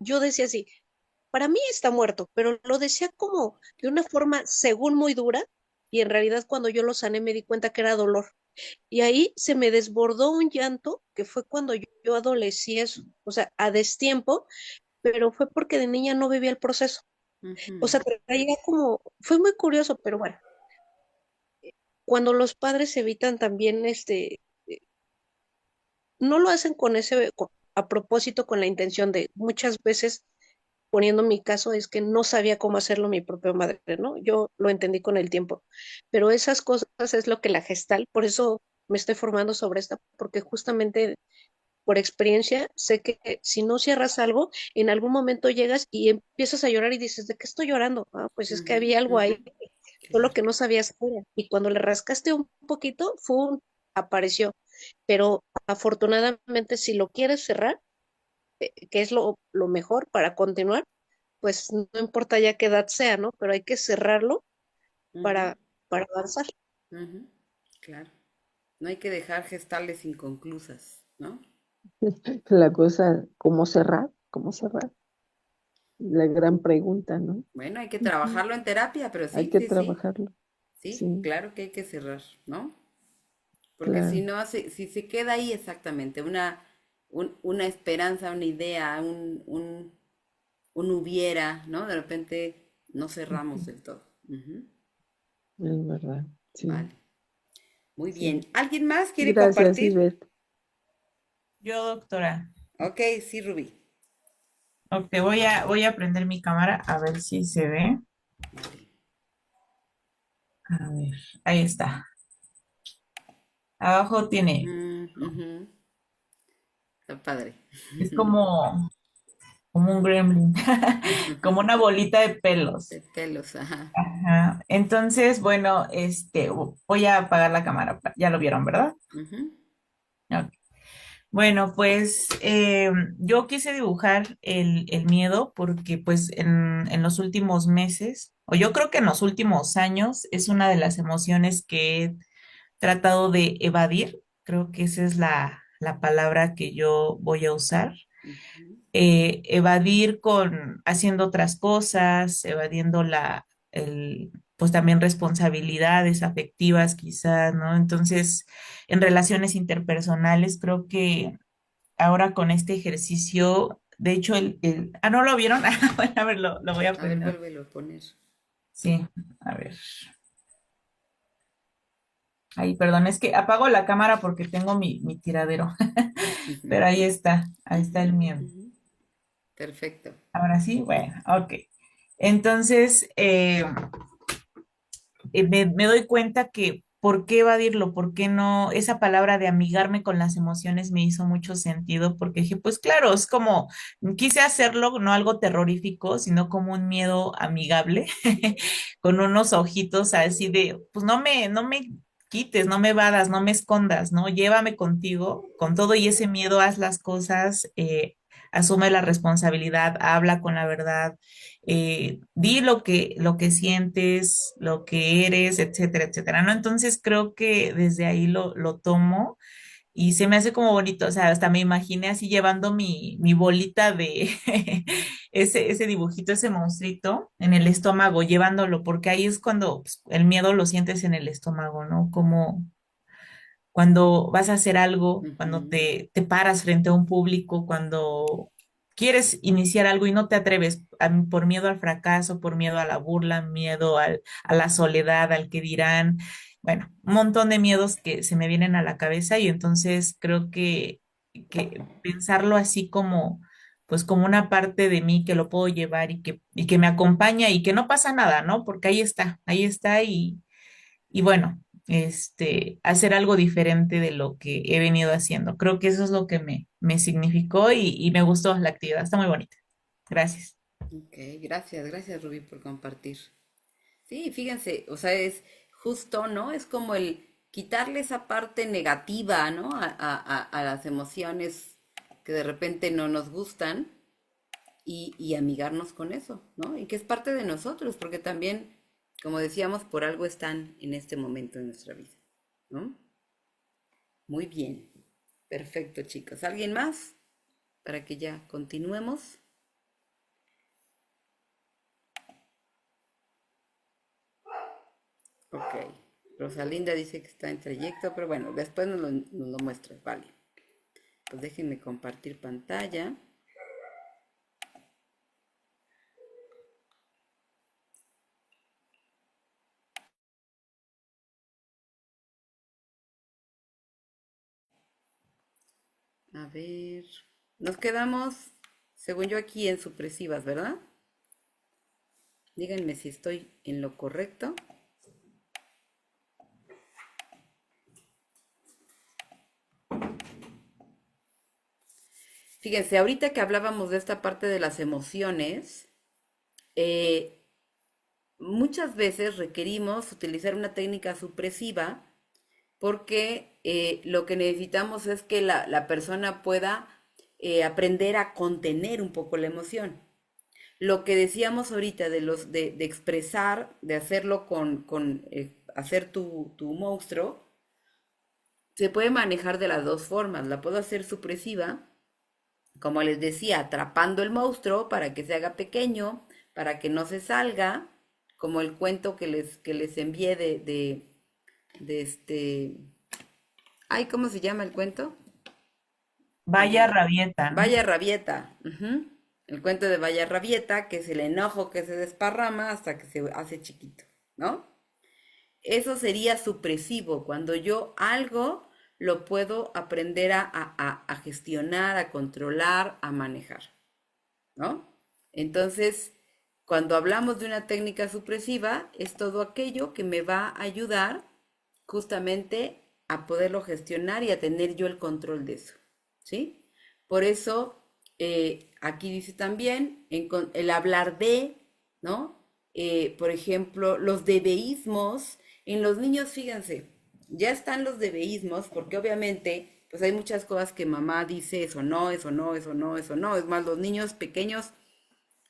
S2: yo decía así, para mí está muerto, pero lo decía como de una forma según muy dura y en realidad cuando yo lo sané me di cuenta que era dolor. Y ahí se me desbordó un llanto que fue cuando yo adolecí eso, o sea, a destiempo, pero fue porque de niña no vivía el proceso. O
S1: ujú,
S2: sea, traía como, fue muy curioso, pero bueno, cuando los padres evitan también no lo hacen a propósito con la intención de muchas veces poniendo mi caso, es que no sabía cómo hacerlo mi propia madre, ¿no? Yo lo entendí con el tiempo, pero esas cosas es lo que la gestal, por eso me estoy formando sobre esta, porque justamente por experiencia sé que si no cierras algo, en algún momento llegas y empiezas a llorar y dices, ¿de qué estoy llorando? Ah, pues es que
S1: ujú,
S2: había algo
S1: ujú.
S2: ahí, solo
S1: Claro.
S2: que no sabías qué era. Y cuando le rascaste un poquito, apareció. Pero afortunadamente, si lo quieres cerrar, que es lo mejor para continuar, pues no importa ya qué edad sea, ¿no? Pero hay que cerrarlo
S1: Ujú,
S2: para, para avanzar.
S1: ujú, claro. No hay que dejar gestales inconclusas, ¿no?
S4: La cosa, ¿cómo cerrar? ¿Cómo cerrar? La gran pregunta, ¿no?
S1: Bueno, hay que
S4: Ujú.
S1: trabajarlo en terapia, pero
S4: Hay
S1: sí,
S4: que
S1: sí, sí,
S4: trabajarlo.
S1: sí,
S4: Sí,
S1: claro que hay que cerrar, ¿no? Porque si
S4: claro.
S1: no, si se queda ahí exactamente una esperanza, una idea, un hubiera, ¿no? De repente no cerramos
S4: Ujú.
S1: del todo. Ujú.
S4: Es verdad, sí,
S1: Vale, muy
S4: sí.
S1: bien. ¿Alguien más quiere
S4: Gracias,
S1: compartir?
S4: Ivette.
S5: Yo, doctora.
S1: Ok, sí, Rubí.
S5: Ok, voy a prender mi cámara a ver si se ve.
S1: Vale.
S5: A ver, ahí está. Abajo tiene,
S1: Ujú. Está padre.
S5: es como un gremlin, como una bolita de pelos.
S1: De pelos, ajá.
S5: Ajá. Entonces, bueno, voy a apagar la cámara. Ya lo vieron, ¿verdad?
S1: Ujú,
S5: Ok. Bueno, pues yo quise dibujar el miedo porque pues en los últimos meses, o yo creo que en los últimos años, es una de las emociones que he tratado de evadir. Creo que esa es la palabra que yo voy a usar.
S1: ujú,
S5: Evadir con haciendo otras cosas, evadiendo pues también responsabilidades afectivas quizás, ¿no? Entonces, en relaciones interpersonales, creo que ahora con este ejercicio, de hecho, ¿no lo vieron? Bueno, a ver, lo voy a
S1: a ver,
S5: poner.
S1: vuélvelo a poner.
S5: Sí, a ver. Ay, perdón, es que apago la cámara porque tengo mi tiradero,
S1: Ujú,
S5: pero ahí está
S1: ujú,
S5: el mío.
S1: ujú. Perfecto.
S5: Ahora sí, bueno, ok. Entonces, me doy cuenta que por qué evadirlo, por qué no, esa palabra de amigarme con las emociones me hizo mucho sentido, porque dije, pues claro, es como, quise hacerlo, no algo terrorífico, sino como un miedo amigable, con unos ojitos así de, pues no me quites, no me vadas, no me escondas, ¿no? Llévame contigo, con todo y ese miedo, haz las cosas, asume la responsabilidad, habla con la verdad, di lo que sientes, lo que eres, etcétera, etcétera, ¿no? Entonces creo que desde ahí lo tomo y se me hace como bonito, o sea, hasta me imaginé así llevando mi bolita de ese dibujito, ese monstruito en el estómago, llevándolo, porque ahí es cuando pues, el miedo lo sientes en el estómago, ¿no? Como cuando vas a hacer algo, cuando
S1: Ujú,
S5: te paras frente a un público, cuando quieres iniciar algo y no te atreves por miedo al fracaso, por miedo a la burla, miedo a la soledad, al que dirán, bueno, un montón de miedos que se me vienen a la cabeza y entonces creo que pensarlo así como, pues como una parte de mí que lo puedo llevar y que me acompaña y que no pasa nada, ¿no? Porque ahí está y bueno, hacer algo diferente de lo que he venido haciendo. Creo que eso es lo que me significó y me gustó la actividad. Está muy bonita. Gracias.
S1: ok, gracias Rubí por compartir. Sí, fíjense, o sea, es justo, ¿no? Es como el quitarle esa parte negativa, ¿no? A las emociones que de repente no nos gustan y amigarnos con eso, ¿no? Y que es parte de nosotros, porque también, como decíamos, por algo están en este momento de nuestra vida, ¿no? Muy bien, perfecto, chicos. ¿Alguien más? Para que ya continuemos. Ok. Rosalinda dice que está en trayecto, pero bueno, después nos lo muestras, vale. Pues déjenme compartir pantalla. A ver. Nos quedamos, según yo, aquí en supresivas, ¿verdad? Díganme si estoy en lo correcto. Fíjense, ahorita que hablábamos de esta parte de las emociones, eh, muchas veces requerimos utilizar una técnica supresiva porque lo que necesitamos es que la persona pueda aprender a contener un poco la emoción. Lo que decíamos ahorita de expresar, de hacerlo con hacer tu monstruo, se puede manejar de las dos formas. La puedo hacer supresiva, como les decía, atrapando el monstruo para que se haga pequeño, para que no se salga, como el cuento que les envié de este... Ay, ¿cómo se llama el cuento?
S5: Vaya rabieta, ¿no?
S1: Vaya Rabieta. Ujú. El cuento de Vaya Rabieta, que es el enojo que se desparrama hasta que se hace chiquito, ¿no? Eso sería supresivo, cuando yo algo lo puedo aprender a gestionar, a controlar, a manejar, ¿no? Entonces, cuando hablamos de una técnica supresiva, es todo aquello que me va a ayudar justamente a poderlo gestionar y a tener yo el control de eso, ¿sí? Por eso, aquí dice también el hablar de, ¿no? Por ejemplo, los debeísmos. En los niños, fíjense, ya están los debeísmos, porque obviamente, pues hay muchas cosas que mamá dice, eso no, eso no, eso no, eso no. Es más, los niños pequeños,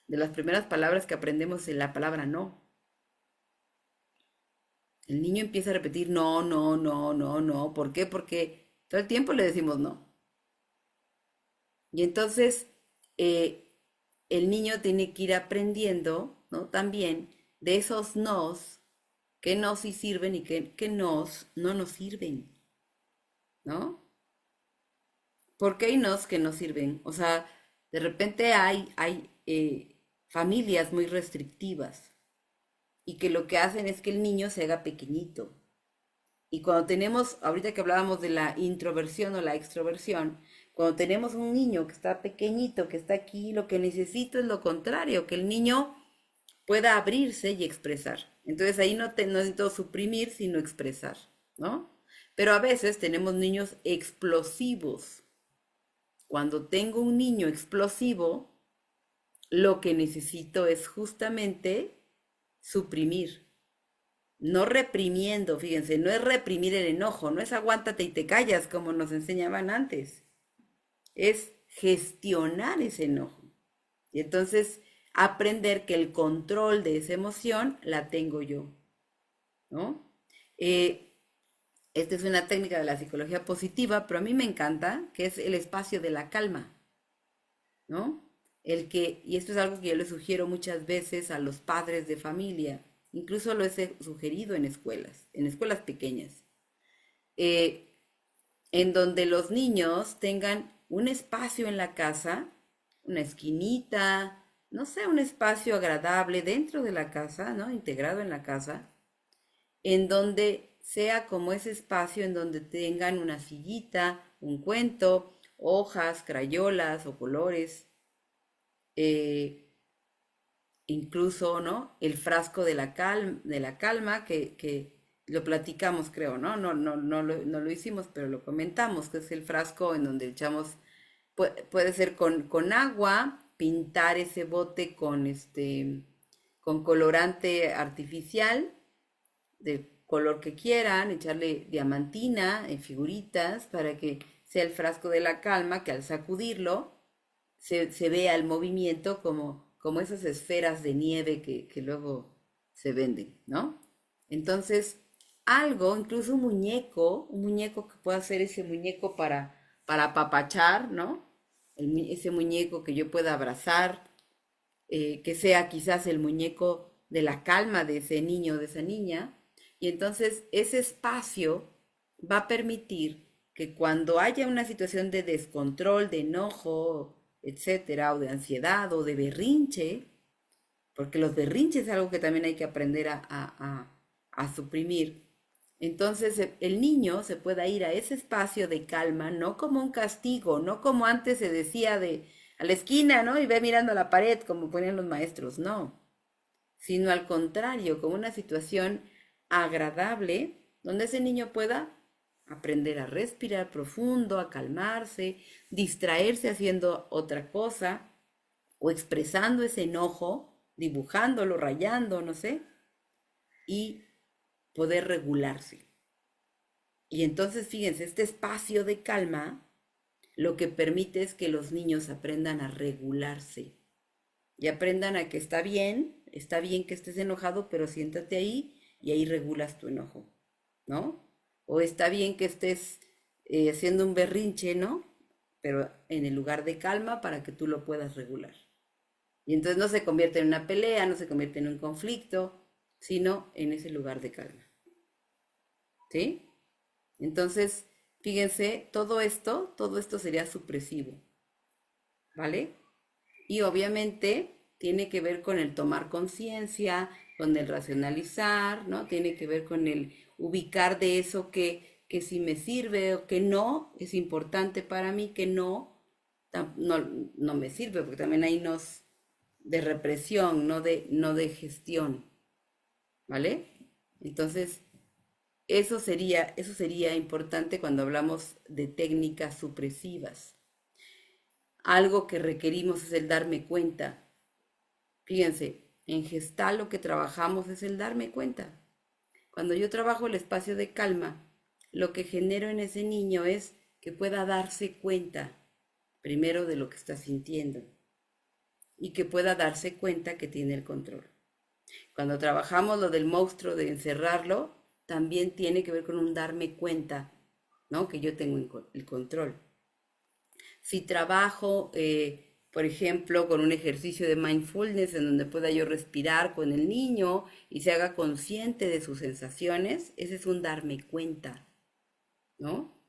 S1: de las primeras palabras que aprendemos es la palabra no. El niño empieza a repetir no, no, no, no, no. ¿Por qué? Porque todo el tiempo le decimos no. Y entonces el niño tiene que ir aprendiendo, ¿no? También de esos nos, que nos sí sirven y que nos no nos sirven, ¿no? Porque hay nos que no sirven. O sea, de repente hay familias muy restrictivas y que lo que hacen es que el niño se haga pequeñito. Y cuando tenemos, ahorita que hablábamos de la introversión o la extroversión, cuando tenemos un niño que está pequeñito, que está aquí, lo que necesito es lo contrario, que el niño pueda abrirse y expresar. Entonces ahí no necesito suprimir, sino expresar, ¿no? Pero a veces tenemos niños explosivos. Cuando tengo un niño explosivo, lo que necesito es justamente suprimir. No reprimiendo, fíjense, no es reprimir el enojo, no es aguántate y te callas como nos enseñaban antes. Es gestionar ese enojo. Y entonces aprender que el control de esa emoción la tengo yo, ¿no? Esta es una técnica de la psicología positiva, pero a mí me encanta, que es el espacio de la calma, ¿no? Y esto es algo que yo le sugiero muchas veces a los padres de familia, incluso lo he sugerido en escuelas pequeñas, eh, en donde los niños tengan un espacio en la casa, una esquinita, no sé, un espacio agradable dentro de la casa, ¿no? Integrado en la casa, en donde sea como ese espacio en donde tengan una sillita, un cuento, hojas, crayolas o colores, eh, incluso, ¿no? El frasco de la calma que lo platicamos, creo, ¿no? No lo hicimos, pero lo comentamos, que es el frasco en donde echamos, puede ser con agua, pintar ese bote con colorante artificial, del color que quieran, echarle diamantina en figuritas para que sea el frasco de la calma, que al sacudirlo se vea el movimiento como esas esferas de nieve que luego se venden, ¿no? Entonces, algo, incluso un muñeco que pueda ser ese muñeco para apapachar, ¿no? Ese muñeco que yo pueda abrazar, que sea quizás el muñeco de la calma de ese niño o de esa niña. Y entonces ese espacio va a permitir que cuando haya una situación de descontrol, de enojo, etcétera, o de ansiedad o de berrinche, porque los berrinches es algo que también hay que aprender a suprimir. Entonces el niño se pueda ir a ese espacio de calma, no como un castigo, no como antes se decía de a la esquina, ¿no? Y ve mirando a la pared, como ponían los maestros, no, sino al contrario, como una situación agradable, donde ese niño pueda aprender a respirar profundo, a calmarse, distraerse haciendo otra cosa, o expresando ese enojo, dibujándolo, rayando, no sé, y poder regularse. Y entonces, fíjense, este espacio de calma lo que permite es que los niños aprendan a regularse y aprendan a que está bien que estés enojado, pero siéntate ahí y ahí regulas tu enojo, ¿no? O está bien que estés haciendo un berrinche, ¿no? Pero en el lugar de calma para que tú lo puedas regular. Y entonces no se convierte en una pelea, no se convierte en un conflicto, sino en ese lugar de calma. ¿Sí? Entonces, fíjense, todo esto sería supresivo. ¿Vale? Y obviamente tiene que ver con el tomar conciencia, con el racionalizar, ¿no? Tiene que ver con el ubicar de eso que sí me sirve o que no, es importante para mí, que no, no, no me sirve, porque también hay nos de represión, no de gestión, ¿vale? Entonces, eso sería importante cuando hablamos de técnicas supresivas. Algo que requerimos es el darme cuenta. Fíjense, en Gestalt lo que trabajamos es el darme cuenta. Cuando yo trabajo el espacio de calma, lo que genero en ese niño es que pueda darse cuenta primero de lo que está sintiendo y que pueda darse cuenta que tiene el control. Cuando trabajamos lo del monstruo de encerrarlo, también tiene que ver con un darme cuenta, ¿no? Que yo tengo el control. Si trabajo, por ejemplo, con un ejercicio de mindfulness en donde pueda yo respirar con el niño y se haga consciente de sus sensaciones, ese es un darme cuenta, ¿no?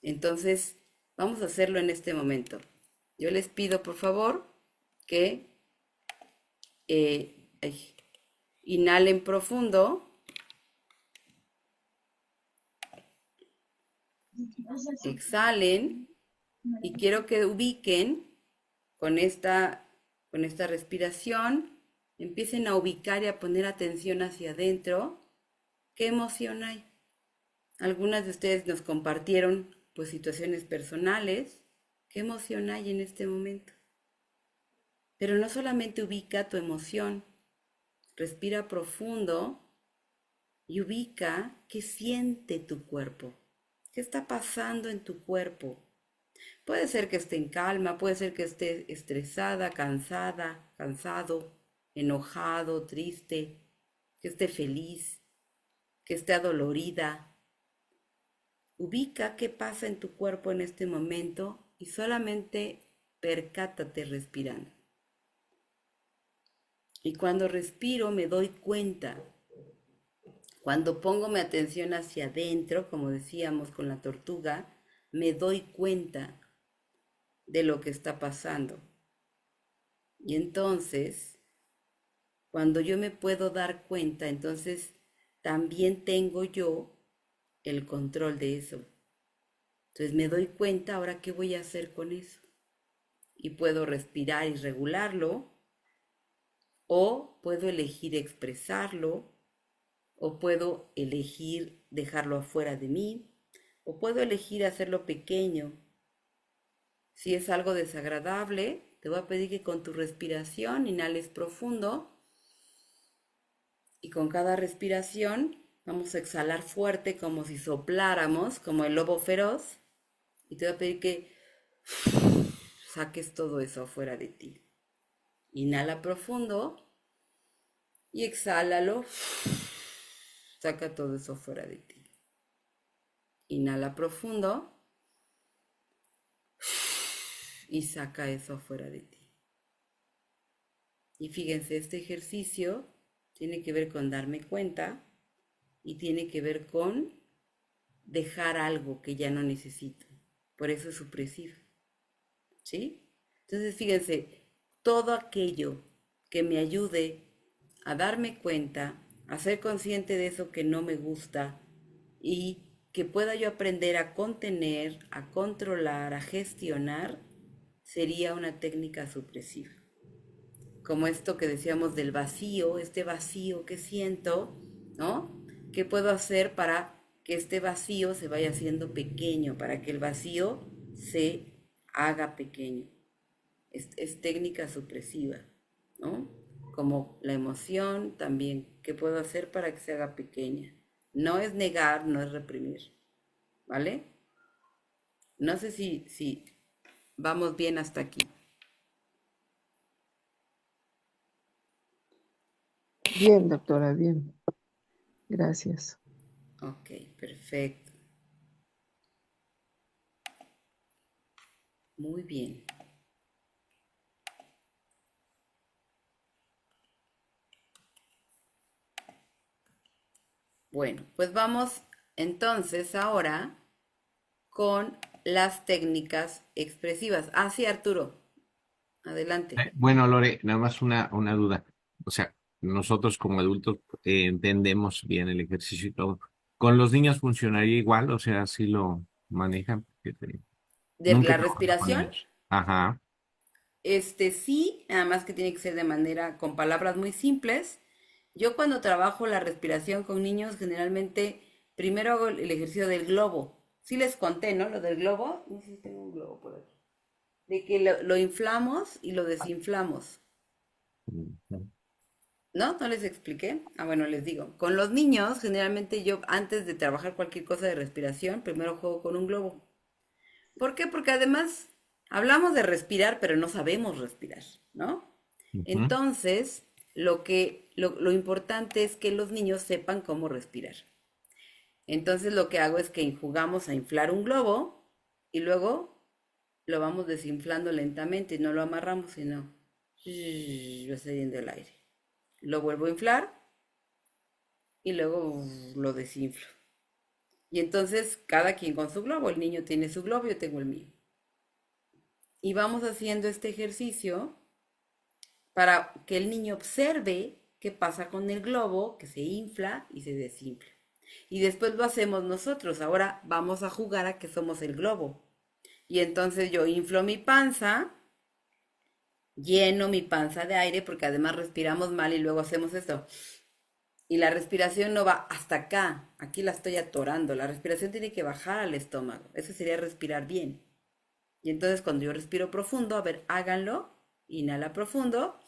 S1: Entonces, vamos a hacerlo en este momento. Yo les pido, por favor, que inhalen profundo, exhalen y quiero que ubiquen con con esta respiración, empiecen a ubicar y a poner atención hacia adentro. ¿Qué emoción hay? Algunas de ustedes nos compartieron pues situaciones personales. ¿Qué emoción hay en este momento? Pero no solamente ubica tu emoción, respira profundo y ubica qué siente tu cuerpo. ¿Qué está pasando en tu cuerpo? Puede ser que esté en calma, puede ser que esté estresada, cansada, cansado, enojado, triste, que esté feliz, que esté adolorida. Ubica qué pasa en tu cuerpo en este momento y solamente percátate respirando. Y cuando respiro me doy cuenta. Cuando pongo mi atención hacia adentro, como decíamos con la tortuga, me doy cuenta de lo que está pasando. Y entonces, cuando yo me puedo dar cuenta, entonces también tengo yo el control de eso. Entonces me doy cuenta, ahora qué voy a hacer con eso. Y puedo respirar y regularlo, o puedo elegir expresarlo, o puedo elegir dejarlo afuera de mí, o puedo elegir hacerlo pequeño. Si es algo desagradable, te voy a pedir que con tu respiración inhales profundo y con cada respiración vamos a exhalar fuerte como si sopláramos, como el lobo feroz, y te voy a pedir que saques todo eso afuera de ti. Inhala profundo y exhálalo, saca todo eso fuera de ti. Inhala profundo y saca eso fuera de ti. Y fíjense, este ejercicio tiene que ver con darme cuenta y tiene que ver con dejar algo que ya no necesito. Por eso es supresivo. ¿Sí? Entonces, fíjense, todo aquello que me ayude a darme cuenta, a ser consciente de eso que no me gusta y que pueda yo aprender a contener, a controlar, a gestionar, sería una técnica supresiva. Como esto que decíamos del vacío, este vacío que siento, ¿no? ¿Qué puedo hacer para que este vacío se vaya haciendo pequeño, para que el vacío se haga pequeño? Es técnica supresiva, ¿no? Como la emoción también, ¿qué puedo hacer para que se haga pequeña? No es negar, no es reprimir, ¿vale? No sé si vamos bien hasta aquí.
S4: Bien, doctora, bien. Gracias.
S1: Ok, perfecto. Muy bien. Bueno, pues vamos entonces ahora con las técnicas expresivas. Ah, sí, Arturo. Adelante.
S6: Bueno, Lore, nada más una duda. O sea, nosotros como adultos entendemos bien el ejercicio y todo. ¿Con los niños funcionaría igual? O sea, si lo manejan.
S1: De
S6: Nunca he
S1: la
S6: trabajado con
S1: respiración,
S6: niños. Ajá.
S1: sí, nada más que tiene que ser de manera, con palabras muy simples. Yo cuando trabajo la respiración con niños, generalmente primero hago el ejercicio del globo. Sí les conté, ¿no? Lo del globo. No sé si tengo un globo por aquí. De que lo inflamos y lo desinflamos. ¿No? ¿No les expliqué? Ah, bueno, les digo. Con los niños, generalmente yo antes de trabajar cualquier cosa de respiración, primero juego con un globo. ¿Por qué? Porque además hablamos de respirar, pero no sabemos respirar, ¿no?
S6: Ujú.
S1: Entonces, lo importante es que los niños sepan cómo respirar. Entonces, lo que hago es que jugamos a inflar un globo y luego lo vamos desinflando lentamente, no lo amarramos, sino va saliendo el aire. Lo vuelvo a inflar y luego lo desinflo. Y entonces cada quien con su globo, el niño tiene su globo, yo tengo el mío. Y vamos haciendo este ejercicio para que el niño observe qué pasa con el globo, que se infla y se desinfla. Y después lo hacemos nosotros. Ahora vamos a jugar a que somos el globo. Y entonces yo inflo mi panza, lleno mi panza de aire, porque además respiramos mal y luego hacemos esto. Y la respiración no va hasta acá. Aquí la estoy atorando. La respiración tiene que bajar al estómago. Eso sería respirar bien. Y entonces cuando yo respiro profundo, a ver, háganlo. Inhala profundo.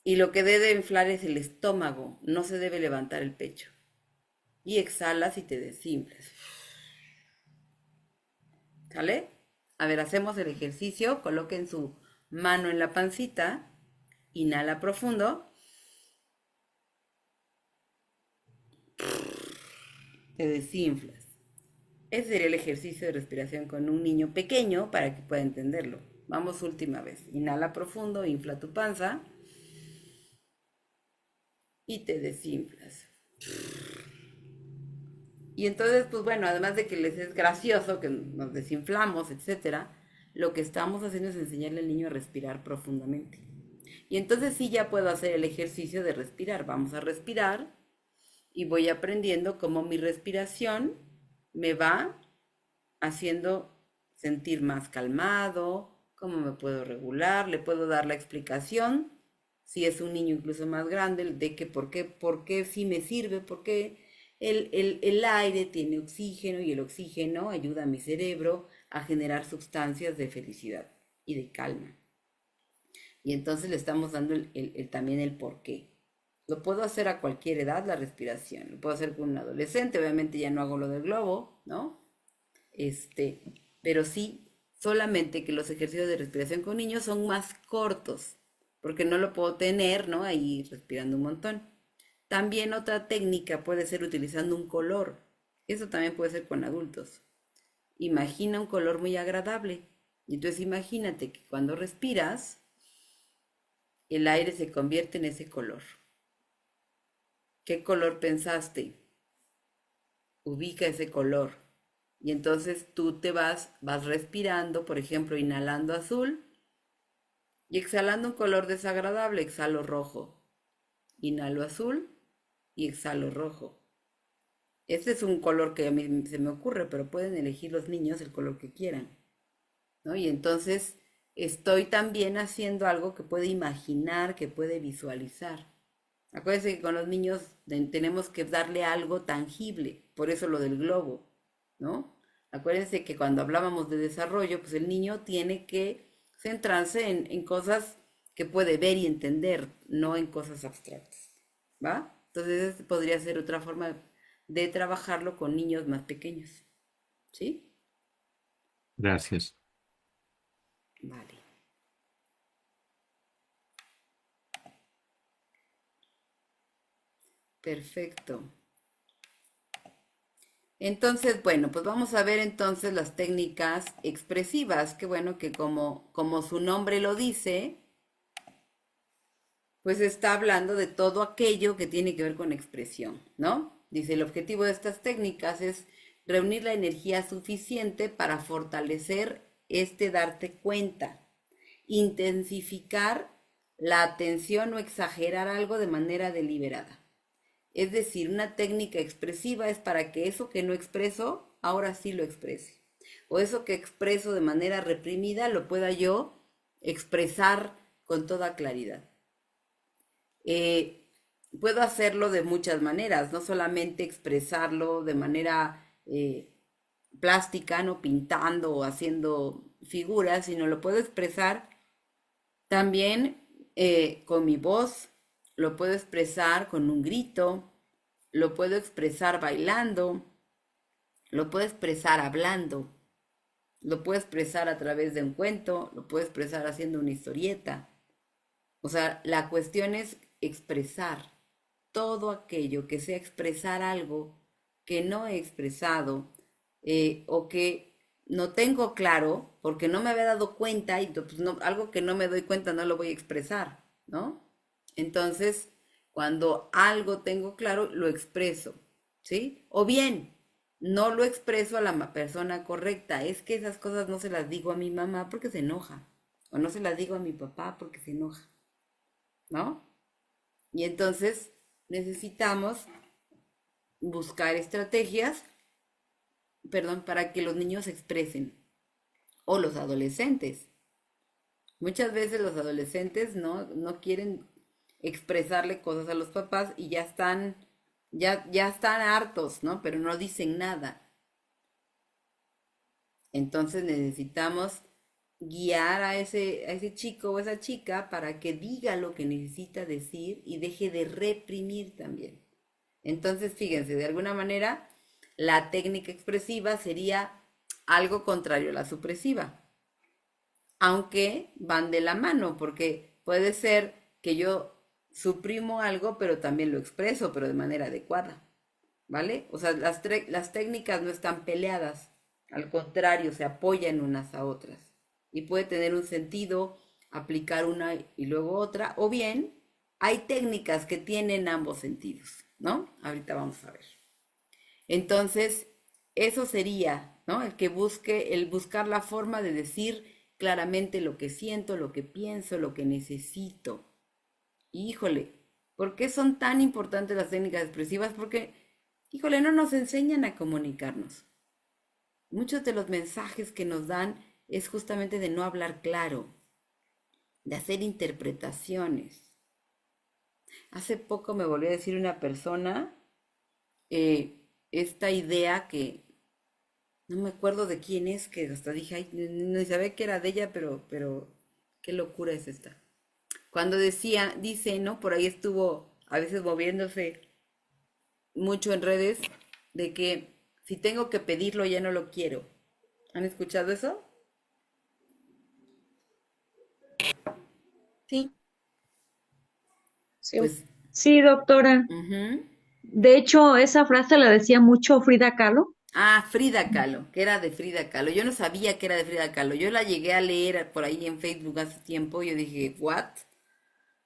S1: Y lo que debe inflar es el estómago. No se debe levantar el pecho. Y exhalas y te desinflas. ¿Sale? A ver, hacemos el ejercicio. Coloquen su mano en la pancita. Inhala profundo. Te desinflas. Ese sería el ejercicio de respiración con un niño pequeño para que pueda entenderlo. Vamos última vez. Inhala profundo, infla tu panza y te desinflas. Y entonces, pues bueno, además de que les es gracioso que nos desinflamos, etcétera, lo que estamos haciendo es enseñarle al niño a respirar profundamente. Y entonces sí ya puedo hacer el ejercicio de respirar. Vamos a respirar y voy aprendiendo cómo mi respiración me va haciendo sentir más calmado, cómo me puedo regular, le puedo dar la explicación, si es un niño incluso más grande, de que por qué sí me sirve, porque el aire tiene oxígeno y el oxígeno ayuda a mi cerebro a generar sustancias de felicidad y de calma. Y entonces le estamos dando también el por qué. Lo puedo hacer a cualquier edad, la respiración. Lo puedo hacer con un adolescente, obviamente ya no hago lo del globo, ¿no? Este, pero sí, solamente que los ejercicios de respiración con niños son más cortos, porque no lo puedo tener, ¿no? Ahí respirando un montón. También otra técnica puede ser utilizando un color. Eso también puede ser con adultos. Imagina un color muy agradable. Y entonces imagínate que cuando respiras, el aire se convierte en ese color. ¿Qué color pensaste? Ubica ese color. Y entonces tú vas respirando, por ejemplo, inhalando azul y exhalando un color desagradable, exhalo rojo. Inhalo azul y exhalo rojo. Este es un color que a mí se me ocurre, pero pueden elegir los niños el color que quieran, ¿no? Y entonces estoy también haciendo algo que puede imaginar, que puede visualizar. Acuérdense que con los niños tenemos que darle algo tangible, por eso lo del globo, ¿no? Acuérdense que cuando hablábamos de desarrollo, pues el niño tiene que centrarse en cosas que puede ver y entender, no en cosas abstractas, ¿va? Entonces podría ser otra forma de trabajarlo con niños más pequeños, ¿sí?
S6: Gracias.
S1: Vale. Perfecto. Entonces, bueno, pues vamos a ver entonces las técnicas expresivas, que bueno que como su nombre lo dice, pues está hablando de todo aquello que tiene que ver con expresión, ¿no? Dice, el objetivo de estas técnicas es reunir la energía suficiente para fortalecer este darte cuenta intensificar la atención o exagerar algo de manera deliberada. Es decir, una técnica expresiva es para que eso que no expreso, ahora sí lo exprese. O eso que expreso de manera reprimida, lo pueda yo expresar con toda claridad. Puedo hacerlo de muchas maneras, no solamente expresarlo de manera plástica, no pintando o haciendo figuras, sino lo puedo expresar también con mi voz, lo puedo expresar con un grito, lo puedo expresar bailando, lo puedo expresar hablando, lo puedo expresar a través de un cuento, lo puedo expresar haciendo una historieta. O sea, la cuestión es expresar todo aquello que sea expresar algo que no he expresado o que no tengo claro porque no me había dado cuenta y pues no, algo que no me doy cuenta no lo voy a expresar, ¿no? Entonces, cuando algo tengo claro, lo expreso, ¿sí? O bien, no lo expreso a la persona correcta. Es que esas cosas no se las digo a mi mamá porque se enoja. O no se las digo a mi papá porque se enoja, ¿no? Y entonces necesitamos buscar estrategias, perdón, para que los niños se expresen. O los adolescentes. Muchas veces los adolescentes no quieren expresarle cosas a los papás y ya están hartos, ¿no? Pero no dicen nada. Entonces necesitamos guiar a ese chico o esa chica para que diga lo que necesita decir y deje de reprimir también. Entonces, fíjense, de alguna manera, la técnica expresiva sería algo contrario a la supresiva, aunque van de la mano, porque puede ser que yo suprimo algo, pero también lo expreso, pero de manera adecuada, ¿vale? O sea, las técnicas no están peleadas, al contrario, se apoyan unas a otras. Y puede tener un sentido aplicar una y luego otra, o bien hay técnicas que tienen ambos sentidos, ¿no? Ahorita vamos a ver. Entonces, eso sería, ¿no? El buscar la forma de decir claramente lo que siento, lo que pienso, lo que necesito. Híjole, ¿por qué son tan importantes las técnicas expresivas? Porque, híjole, no nos enseñan a comunicarnos. Muchos de los mensajes que nos dan es justamente de no hablar claro, de hacer interpretaciones. Hace poco me volvió a decir una persona esta idea que no me acuerdo de quién es, que hasta dije, ay, no sabía que era de ella, pero qué locura es esta. Cuando dice, ¿no? Por ahí estuvo a veces moviéndose mucho en redes de que si tengo que pedirlo ya no lo quiero. ¿Han escuchado eso?
S3: Sí,
S2: Sí.
S1: Pues,
S3: sí, doctora.
S1: ujú.
S3: De hecho, esa frase la decía mucho Frida Kahlo.
S1: Ah, Frida Kahlo, que era de Frida Kahlo. Yo no sabía que era de Frida Kahlo. Yo la llegué a leer por ahí en Facebook hace tiempo y yo dije, ¿what?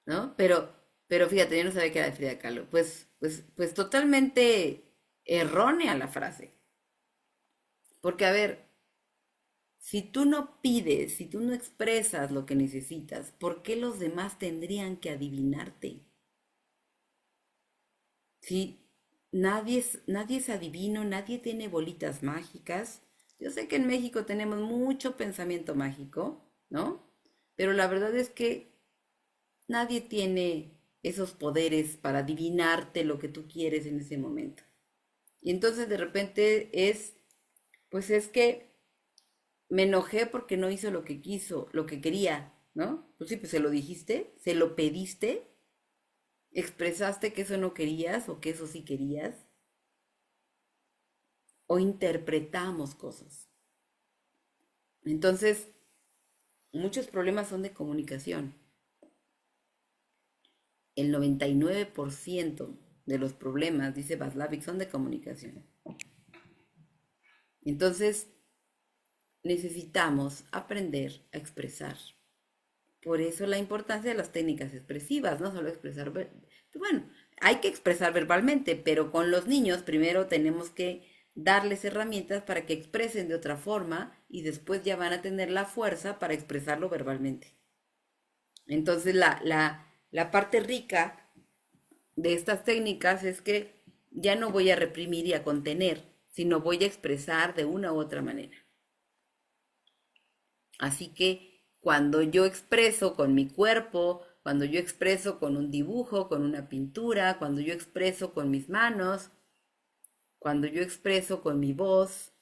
S1: ¿No? Pero fíjate, yo no sabía que era de Frida Kahlo. Pues totalmente errónea la frase. Porque, a ver, si tú no pides, si tú no expresas lo que necesitas, ¿por qué los demás tendrían que adivinarte? Si nadie es adivino, nadie tiene bolitas mágicas. Yo sé que en México tenemos mucho pensamiento mágico, ¿no? Pero la verdad es que nadie tiene esos poderes para adivinarte lo que tú quieres en ese momento. Y entonces de repente pues es que me enojé porque no hizo lo que quiso, lo que quería, ¿no? Pues sí, pues se lo dijiste, se lo pediste, expresaste que eso no querías o que eso sí querías, o interpretamos cosas. Entonces, muchos problemas son de comunicación. El 99% de los problemas, dice Václavic, son de comunicación. Entonces, necesitamos aprender a expresar. Por eso la importancia de las técnicas expresivas, no solo expresar, bueno, hay que expresar verbalmente, pero con los niños primero tenemos que darles herramientas para que expresen de otra forma y después ya van a tener la fuerza para expresarlo verbalmente. Entonces, la parte rica de estas técnicas es que ya no voy a reprimir y a contener, sino voy a expresar de una u otra manera. Así que cuando yo expreso con mi cuerpo, cuando yo expreso con un dibujo, con una pintura, cuando yo expreso con mis manos, cuando yo expreso con mi voz,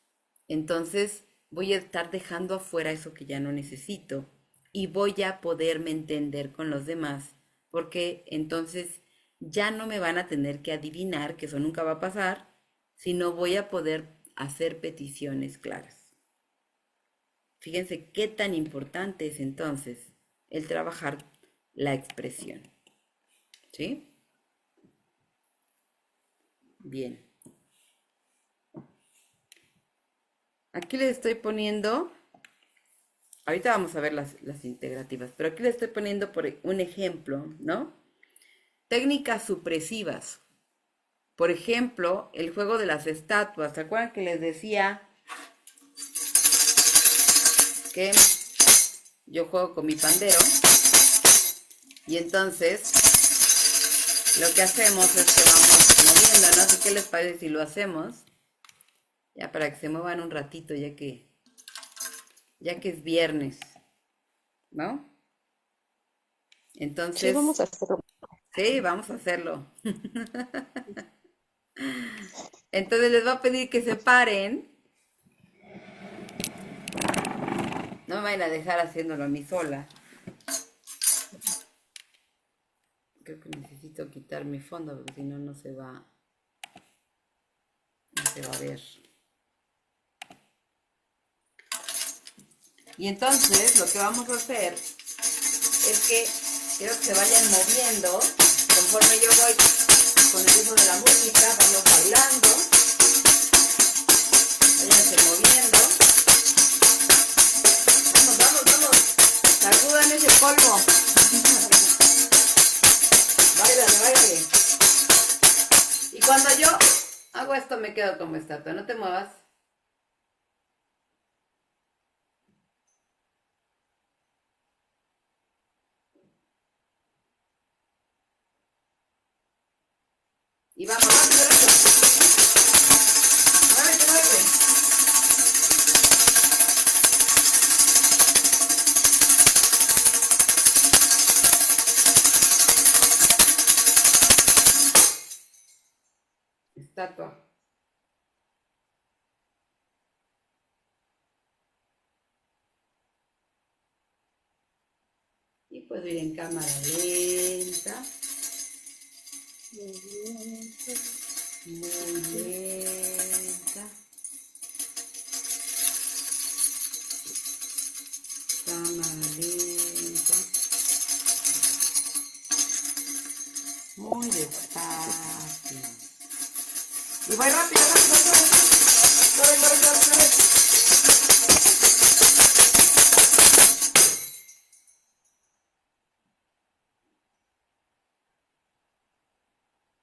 S1: entonces voy a estar dejando afuera eso que ya no necesito y voy a poderme entender con los demás, porque entonces ya no me van a tener que adivinar, que eso nunca va a pasar, sino voy a poder hacer peticiones claras. Fíjense qué tan importante es entonces el trabajar la expresión. ¿Sí? Bien. Aquí les estoy poniendo, ahorita vamos a ver las integrativas, pero aquí les estoy poniendo por un ejemplo, ¿no? Técnicas supresivas. Por ejemplo, el juego de las estatuas. ¿Se acuerdan que les decía que yo juego con mi pandero? Y entonces lo que hacemos es que vamos moviendo, ¿no? Así que les parece si lo hacemos, ya para que se muevan un ratito, ya que es viernes, ¿no?
S2: Sí,
S1: Entonces,
S2: vamos a hacerlo.
S1: sí, vamos a hacerlo. Entonces les voy a pedir que se paren. No me vayan a dejar haciéndolo a mí sola. Creo que necesito quitar mi fondo porque si no, no se va a ver. Y entonces lo que vamos a hacer es que quiero que se vayan moviendo conforme yo voy con el ritmo de la música, vamos bailando, váyanse moviendo. Vamos, vamos, vamos. Sacudan ese polvo. Báilale, báilale. Y cuando yo hago esto me quedo como estatua, no te muevas. Y vamos, rápido, rápido. Muévete, muévete. Estatua. Y puedo ir en cámara lenta. Muy lenta. Cámara lenta. Muy despacio. Y voy rápido, rápido, rápido. Corre, corre, corre, corre.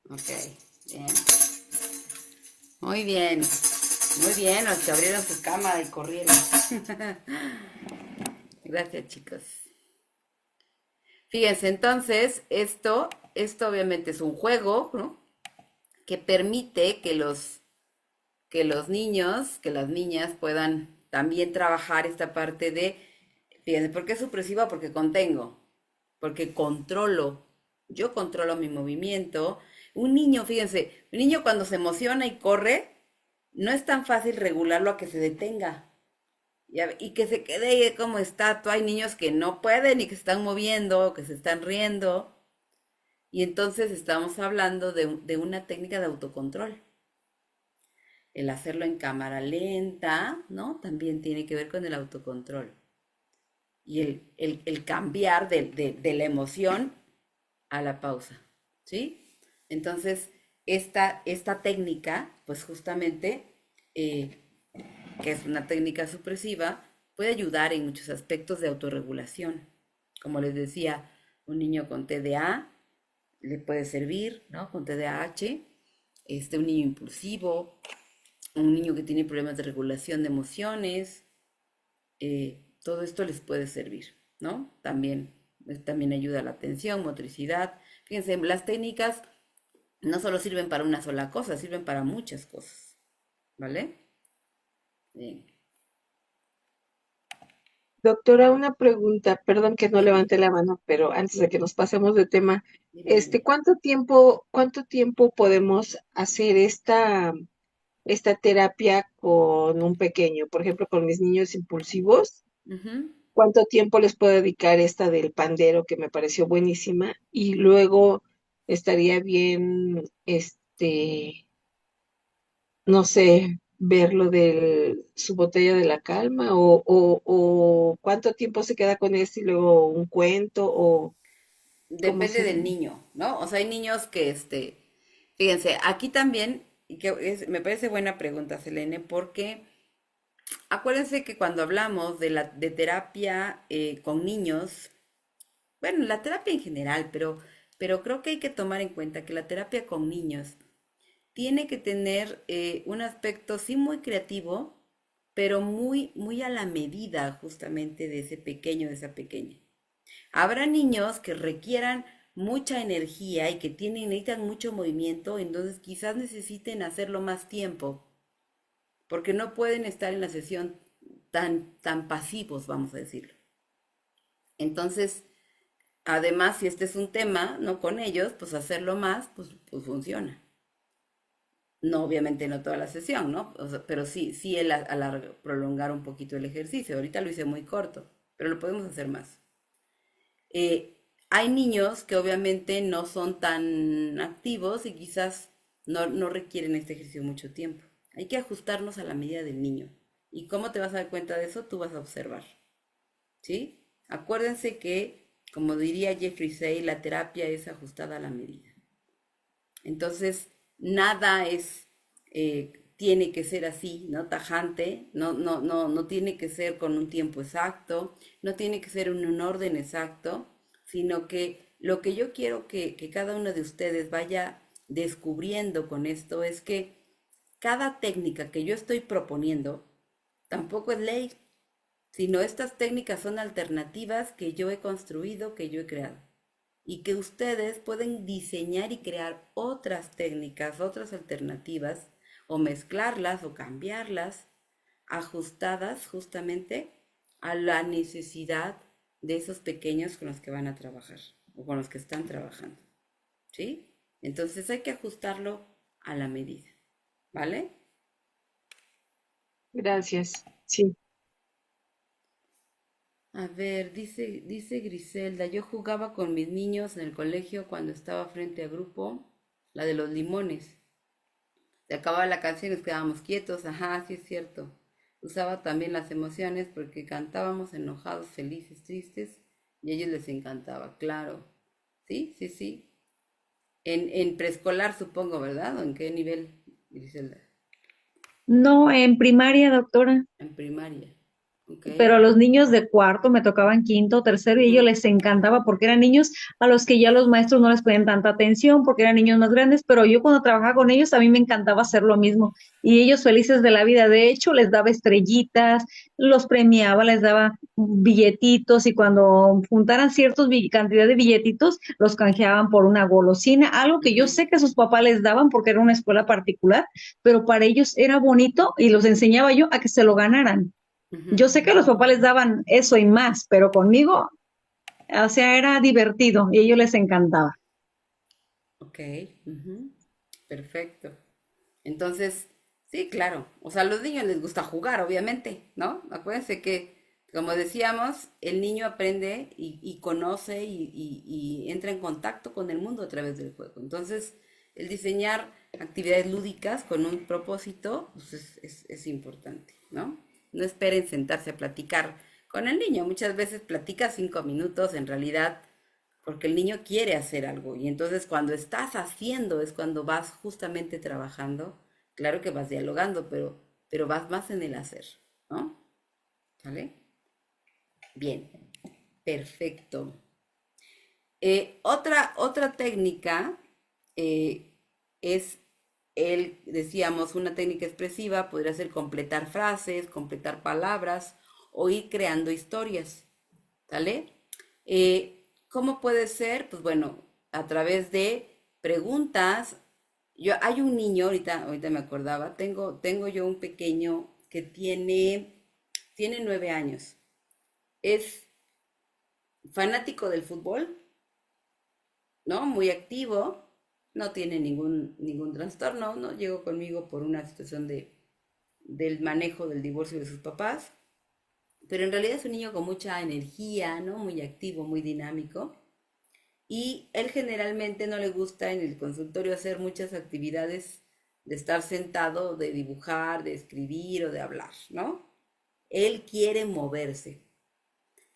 S1: Ok, bien. Muy bien. Muy bien, los que abrieron su cámara y corrieron. Gracias, chicos. Fíjense, entonces, esto obviamente es un juego, ¿no? Que permite que los niños, que las niñas puedan también trabajar esta parte de, fíjense, ¿por qué es supresiva? Porque contengo, porque controlo, yo controlo mi movimiento. Un niño, fíjense, un niño cuando se emociona y corre, no es tan fácil regularlo a que se detenga y que se quede ahí como estatua. Hay niños que no pueden y que se están moviendo, que se están riendo. Y entonces estamos hablando de una técnica de autocontrol. El hacerlo en cámara lenta, ¿no? También tiene que ver con el autocontrol. Y el cambiar de la emoción a la pausa, ¿sí? Entonces, esta técnica, pues justamente, que es una técnica supresiva, puede ayudar en muchos aspectos de autorregulación. Como les decía, un niño con TDA le puede servir, ¿no? Con TDAH, un niño impulsivo, un niño que tiene problemas de regulación de emociones, todo esto les puede servir, ¿no? También también ayuda a la atención, motricidad. Fíjense, las técnicas no solo sirven para una sola cosa, sirven para muchas cosas, ¿vale? Bien,
S4: Doctora, una pregunta, perdón que no
S1: dime,
S4: levante la mano, pero antes de que nos pasemos de tema,
S1: dime.
S4: ¿cuánto tiempo podemos hacer esta terapia con un pequeño? Por ejemplo, con mis niños impulsivos,
S1: Ujú.
S4: ¿cuánto tiempo les puedo dedicar esta del pandero que me pareció buenísima? Y luego estaría bien, no sé, ver lo de su botella de la calma o cuánto tiempo se queda con esto y luego un cuento o cómo
S1: Depende del
S4: sería.
S1: niño, ¿no? O sea, hay niños que, fíjense, aquí también, y que me parece buena pregunta, Selene, porque acuérdense que cuando hablamos de terapia con niños, bueno, la terapia en general, pero creo que hay que tomar en cuenta que la terapia con niños tiene que tener un aspecto sí muy creativo, pero muy, muy a la medida justamente de ese pequeño, de esa pequeña. Habrá niños que requieran mucha energía y que necesitan mucho movimiento, entonces quizás necesiten hacerlo más tiempo, porque no pueden estar en la sesión tan pasivos, vamos a decirlo. Entonces, además, si este es un tema, ¿no? Con ellos, pues hacerlo más, pues funciona. No, obviamente no toda la sesión, ¿no? O sea, pero sí prolongar un poquito el ejercicio. Ahorita lo hice muy corto, pero lo podemos hacer más. Hay niños que obviamente no son tan activos y quizás no requieren este ejercicio mucho tiempo. Hay que ajustarnos a la medida del niño. ¿Y cómo te vas a dar cuenta de eso? Tú vas a observar, ¿sí? Acuérdense que, como diría Jeffrey Say, la terapia es ajustada a la medida. Entonces, nada tiene que ser así, ¿no? Tajante, no tiene que ser con un tiempo exacto, no tiene que ser en un orden exacto, sino que lo que yo quiero que cada uno de ustedes vaya descubriendo con esto es que cada técnica que yo estoy proponiendo tampoco es ley, sino estas técnicas son alternativas que yo he construido, que yo he creado y que ustedes pueden diseñar y crear otras técnicas, otras alternativas, o mezclarlas o cambiarlas, ajustadas justamente a la necesidad de esos pequeños con los que van a trabajar o con los que están trabajando. ¿Sí? Entonces hay que ajustarlo a la medida. ¿Vale?
S4: Gracias. Sí.
S1: A ver, dice Griselda, yo jugaba con mis niños en el colegio cuando estaba frente a grupo, la de los limones. Se acababa la canción y nos quedábamos quietos, ajá, sí es cierto. Usaba también las emociones porque cantábamos enojados, felices, tristes, y a ellos les encantaba, claro. Sí, sí, sí. En preescolar supongo, ¿verdad? ¿O en qué nivel, Griselda?
S3: No, en primaria, doctora.
S1: En primaria. Ok.
S3: Pero a los niños de cuarto me tocaban quinto, tercero, y a ellos
S1: Ujú,
S3: les encantaba porque eran niños a los que ya los maestros no les ponían tanta atención porque eran niños más grandes, pero yo cuando trabajaba con ellos a mí me encantaba hacer lo mismo y ellos felices de la vida. De hecho, les daba estrellitas, los premiaba, les daba billetitos y cuando juntaran ciertos cantidad de billetitos, los canjeaban por una golosina, algo que yo
S1: ujú,
S3: sé que sus papás les daban porque era una escuela particular, pero para ellos era bonito y los enseñaba yo a que se lo ganaran.
S1: ujú,
S3: Yo sé que los papás les daban eso y más, pero conmigo, o sea, era divertido y a ellos les encantaba.
S1: ok. Ujú, perfecto. Entonces, sí, claro. O sea, a los niños les gusta jugar, obviamente, ¿no? Acuérdense que, como decíamos, el niño aprende y conoce y entra en contacto con el mundo a través del juego. Entonces, el diseñar actividades lúdicas con un propósito, pues es importante, ¿no? No esperen sentarse a platicar con el niño. Muchas veces platica 5 minutos, en realidad porque el niño quiere hacer algo y entonces cuando estás haciendo es cuando vas justamente trabajando, claro que vas dialogando, pero vas más en el hacer, ¿no? ¿Vale? Bien, perfecto. Otra técnica eh, es decíamos, una técnica expresiva, podría ser completar frases, completar palabras o ir creando historias, ¿sale? ¿Cómo puede ser? Pues bueno, a través de preguntas. Hay un niño, ahorita me acordaba, tengo yo un pequeño que tiene 9 años. Es fanático del fútbol, ¿no? Muy activo, no tiene ningún trastorno, ¿no? Llegó conmigo por una situación del manejo del divorcio de sus papás, pero en realidad es un niño con mucha energía, ¿no? Muy activo, muy dinámico. Y él generalmente no le gusta en el consultorio hacer muchas actividades de estar sentado, de dibujar, de escribir o de hablar, ¿no? Él quiere moverse.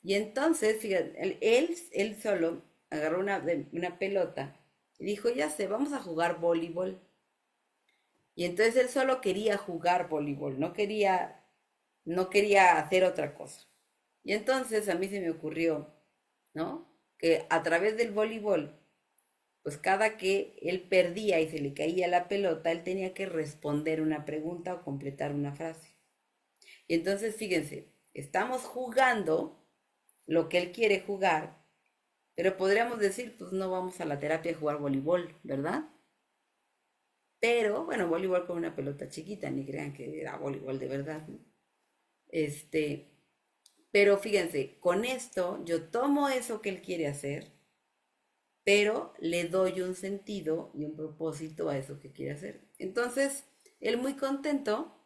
S1: Y entonces, fíjate, él solo agarró una pelota y dijo, ya sé, vamos a jugar voleibol. Y entonces él solo quería jugar voleibol, no quería hacer otra cosa. Y entonces a mí se me ocurrió, ¿no? Que a través del voleibol, pues cada que él perdía y se le caía la pelota, él tenía que responder una pregunta o completar una frase. Y entonces, fíjense, estamos jugando lo que él quiere jugar, pero podríamos decir, pues no vamos a la terapia a jugar voleibol, ¿verdad? Pero, bueno, voleibol con una pelota chiquita, ni crean que era voleibol de verdad, ¿no? Este, pero fíjense, con esto yo tomo eso que él quiere hacer, pero le doy un sentido y un propósito a eso que quiere hacer. Entonces, él muy contento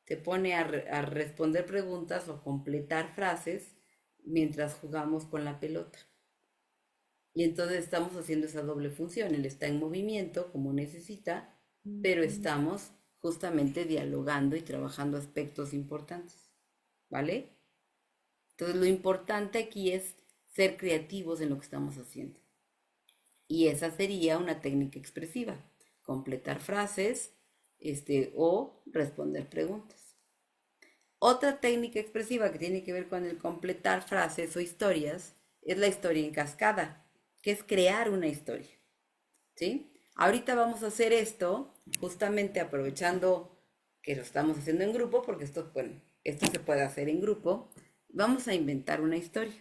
S1: se pone a responder preguntas o completar frases mientras jugamos con la pelota. Y entonces estamos haciendo esa doble función. Él está en movimiento como necesita, pero estamos justamente dialogando y trabajando aspectos importantes. ¿Vale? Entonces lo importante aquí es ser creativos en lo que estamos haciendo. Y esa sería una técnica expresiva, completar frases, o responder preguntas. Otra técnica expresiva que tiene que ver con el completar frases o historias es la historia en cascada, que es crear una historia, ¿sí? Ahorita vamos a hacer esto justamente aprovechando que lo estamos haciendo en grupo, porque bueno, esto se puede hacer en grupo. Vamos a inventar una historia.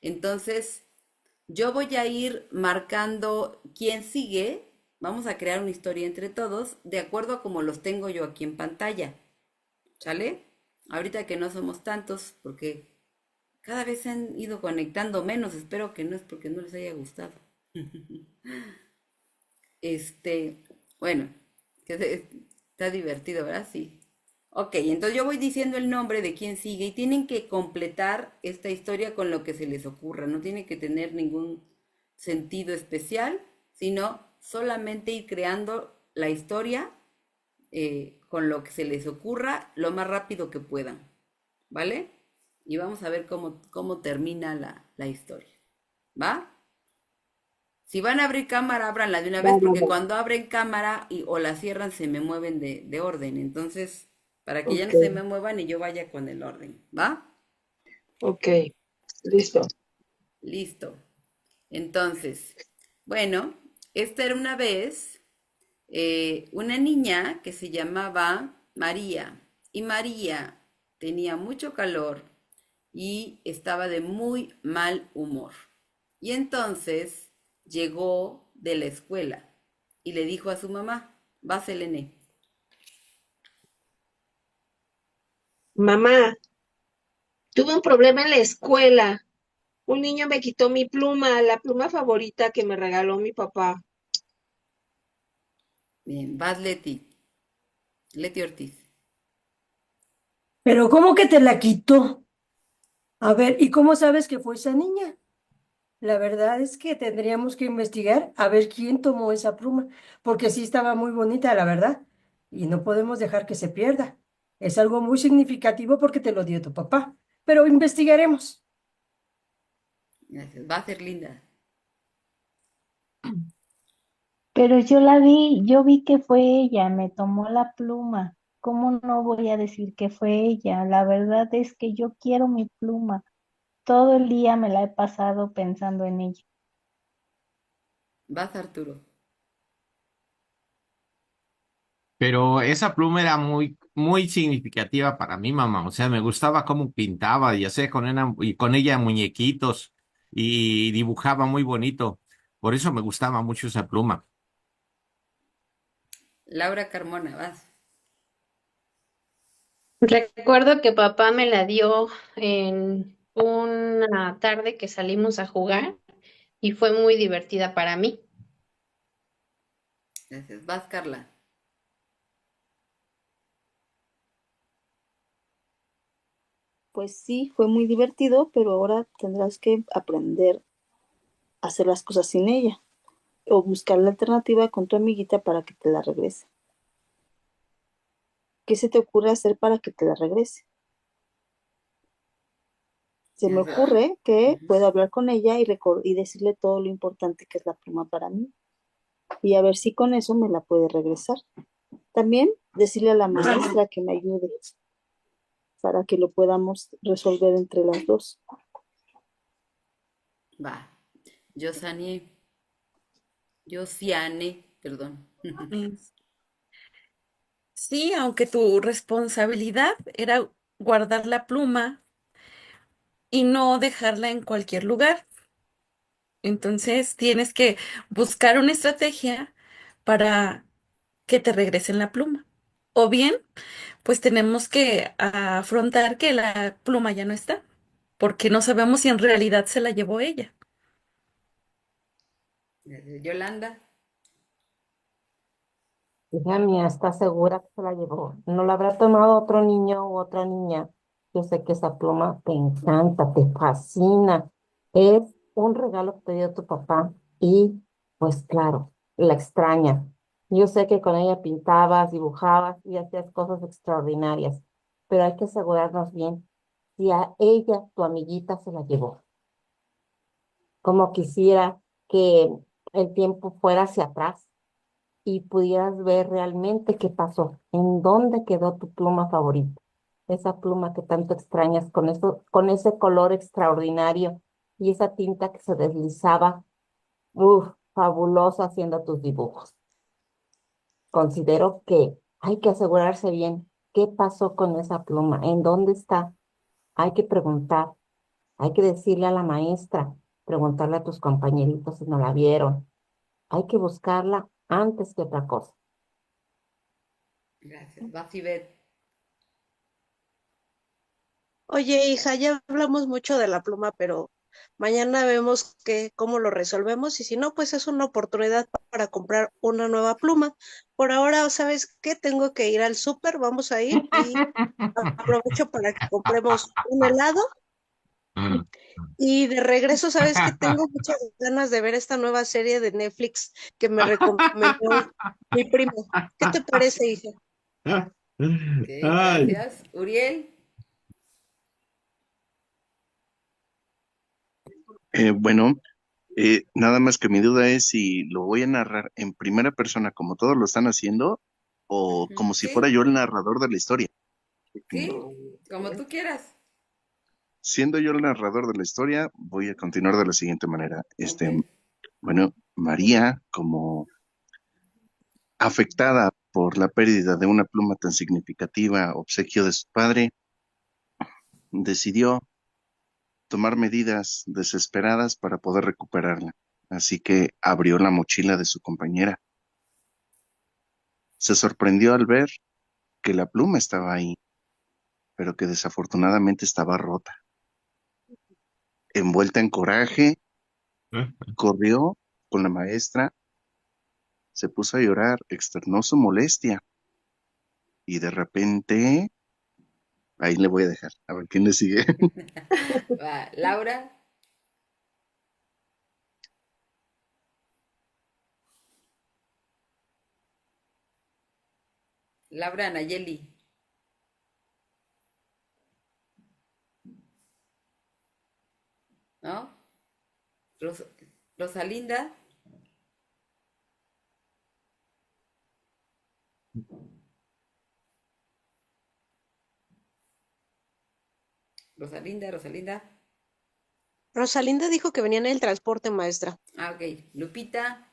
S1: Entonces, yo voy a ir marcando quién sigue. Vamos a crear una historia entre todos de acuerdo a como los tengo yo aquí en pantalla. ¿Sale? Ahorita que no somos tantos, porque cada vez se han ido conectando menos. Espero que no es porque no les haya gustado. Bueno, está divertido, ¿verdad? Sí. Ok, entonces yo voy diciendo el nombre de quién sigue y tienen que completar esta historia con lo que se les ocurra. No tiene que tener ningún sentido especial, sino solamente ir creando la historia con lo que se les ocurra lo más rápido que puedan. ¿Vale? Y vamos a ver cómo termina la historia. ¿Va? Si van a abrir cámara, ábranla de una
S4: Va,
S1: vez,
S4: va,
S1: porque
S4: va.
S1: cuando abren cámara o la cierran se me mueven de orden. Entonces, para que ya
S4: Ok,
S1: no se me muevan y yo vaya con el orden. ¿Va?
S4: ok, listo.
S1: Listo. Entonces, bueno, esta era una vez una niña que se llamaba María. Y María tenía mucho calor y estaba de muy mal humor. Y entonces llegó de la escuela y le dijo a su mamá, va, Selene.
S4: Mamá, tuve un problema en la escuela. Un niño me quitó mi pluma, la pluma favorita que me regaló mi papá.
S1: Bien, vas, Leti Ortiz.
S7: Pero ¿cómo que te la quitó? A ver, ¿y cómo sabes que fue esa niña? La verdad es que tendríamos que investigar a ver quién tomó esa pluma, porque sí estaba muy bonita, la verdad, y no podemos dejar que se pierda. Es algo muy significativo porque te lo dio tu papá, pero investigaremos.
S1: Gracias. Va a ser linda.
S8: Pero yo la vi, yo vi que fue ella, me tomó la pluma. ¿Cómo no voy a decir que fue ella? La verdad es que yo quiero mi pluma. Todo el día me la he pasado pensando en ella.
S1: Vas, Arturo.
S6: Pero esa pluma era muy, muy significativa para mi mamá. O sea, me gustaba cómo pintaba y hacía y con ella muñequitos. y dibujaba muy bonito. Por eso me gustaba mucho esa pluma.
S1: Laura Carmona, vas.
S9: Recuerdo que papá me la dio en una tarde que salimos a jugar y fue muy divertida para mí.
S1: Gracias. Vas, Carla.
S10: Pues sí, fue muy divertido, pero ahora tendrás que aprender a hacer las cosas sin ella o buscar la alternativa con tu amiguita para que te la regrese. ¿Qué se te ocurre hacer para que te la regrese? Se me
S1: Gracias.
S10: ocurre que
S1: Ujú.
S10: puedo hablar con ella y decirle todo lo importante que es la pluma para mí y a ver si con eso me la puede regresar. También decirle a la maestra que me ayude para que lo podamos resolver entre las dos.
S1: Va. Yosanie. Yosiane, perdón.
S11: Mm, Sí, aunque tu responsabilidad era guardar la pluma y no dejarla en cualquier lugar. Entonces tienes que buscar una estrategia para que te regresen la pluma. O bien, pues tenemos que afrontar que la pluma ya no está, porque no sabemos si en realidad se la llevó ella.
S1: Gracias. Yolanda.
S12: Hija mía, ¿está segura que se la llevó? ¿No la habrá tomado otro niño u otra niña? Yo sé que esa pluma te encanta, te fascina. Es un regalo que te dio tu papá y, pues claro, la extraña. Yo sé que con ella pintabas, dibujabas y hacías cosas extraordinarias, pero hay que asegurarnos bien si a ella, tu amiguita, se la llevó. Como quisiera que el tiempo fuera hacia atrás y pudieras ver realmente qué pasó, en dónde quedó tu pluma favorita, esa pluma que tanto extrañas con eso, con ese color extraordinario y esa tinta que se deslizaba, fabuloso haciendo tus dibujos. Considero que hay que asegurarse bien qué pasó con esa pluma, en dónde está. Hay que preguntar, hay que decirle a la maestra, preguntarle a tus compañeritos si no la vieron. Hay que buscarla antes que otra cosa.
S1: Gracias. Vas, Ivette.
S2: Oye, hija, ya hablamos mucho de la pluma, pero mañana vemos cómo lo resolvemos y si no, pues es una oportunidad para comprar una nueva pluma. Por ahora, ¿sabes qué? Tengo que ir al súper, vamos a ir y aprovecho para que compremos un helado y de regreso, ¿sabes qué? Tengo muchas ganas de ver esta nueva serie de Netflix que me recomendó mi primo. ¿Qué te parece, hija?
S1: Ok, gracias. Uriel.
S13: Bueno, nada más que mi duda es si lo voy a narrar en primera persona como todos lo están haciendo o
S1: Ujú.
S13: como si fuera
S1: Sí,
S13: yo el narrador de la historia.
S1: sí, como tú quieras.
S13: Siendo yo el narrador de la historia, voy a continuar de la siguiente manera.
S1: Ok.
S13: Bueno, María, como afectada por la pérdida de una pluma tan significativa, obsequio de su padre, decidió tomar medidas desesperadas para poder recuperarla. Así que abrió la mochila de su compañera. Se sorprendió al ver que la pluma estaba ahí, pero que desafortunadamente estaba rota. Envuelta en coraje, corrió con la maestra, se puso a llorar, externó su molestia y de repente, ahí le voy a dejar, a ver quién le sigue.
S1: Va, Laura. Laura Nayeli. ¿No? Ros- Rosalinda. Rosalinda, Rosalinda.
S2: Rosalinda dijo que venía en el transporte, maestra.
S1: Ah, ok. Lupita.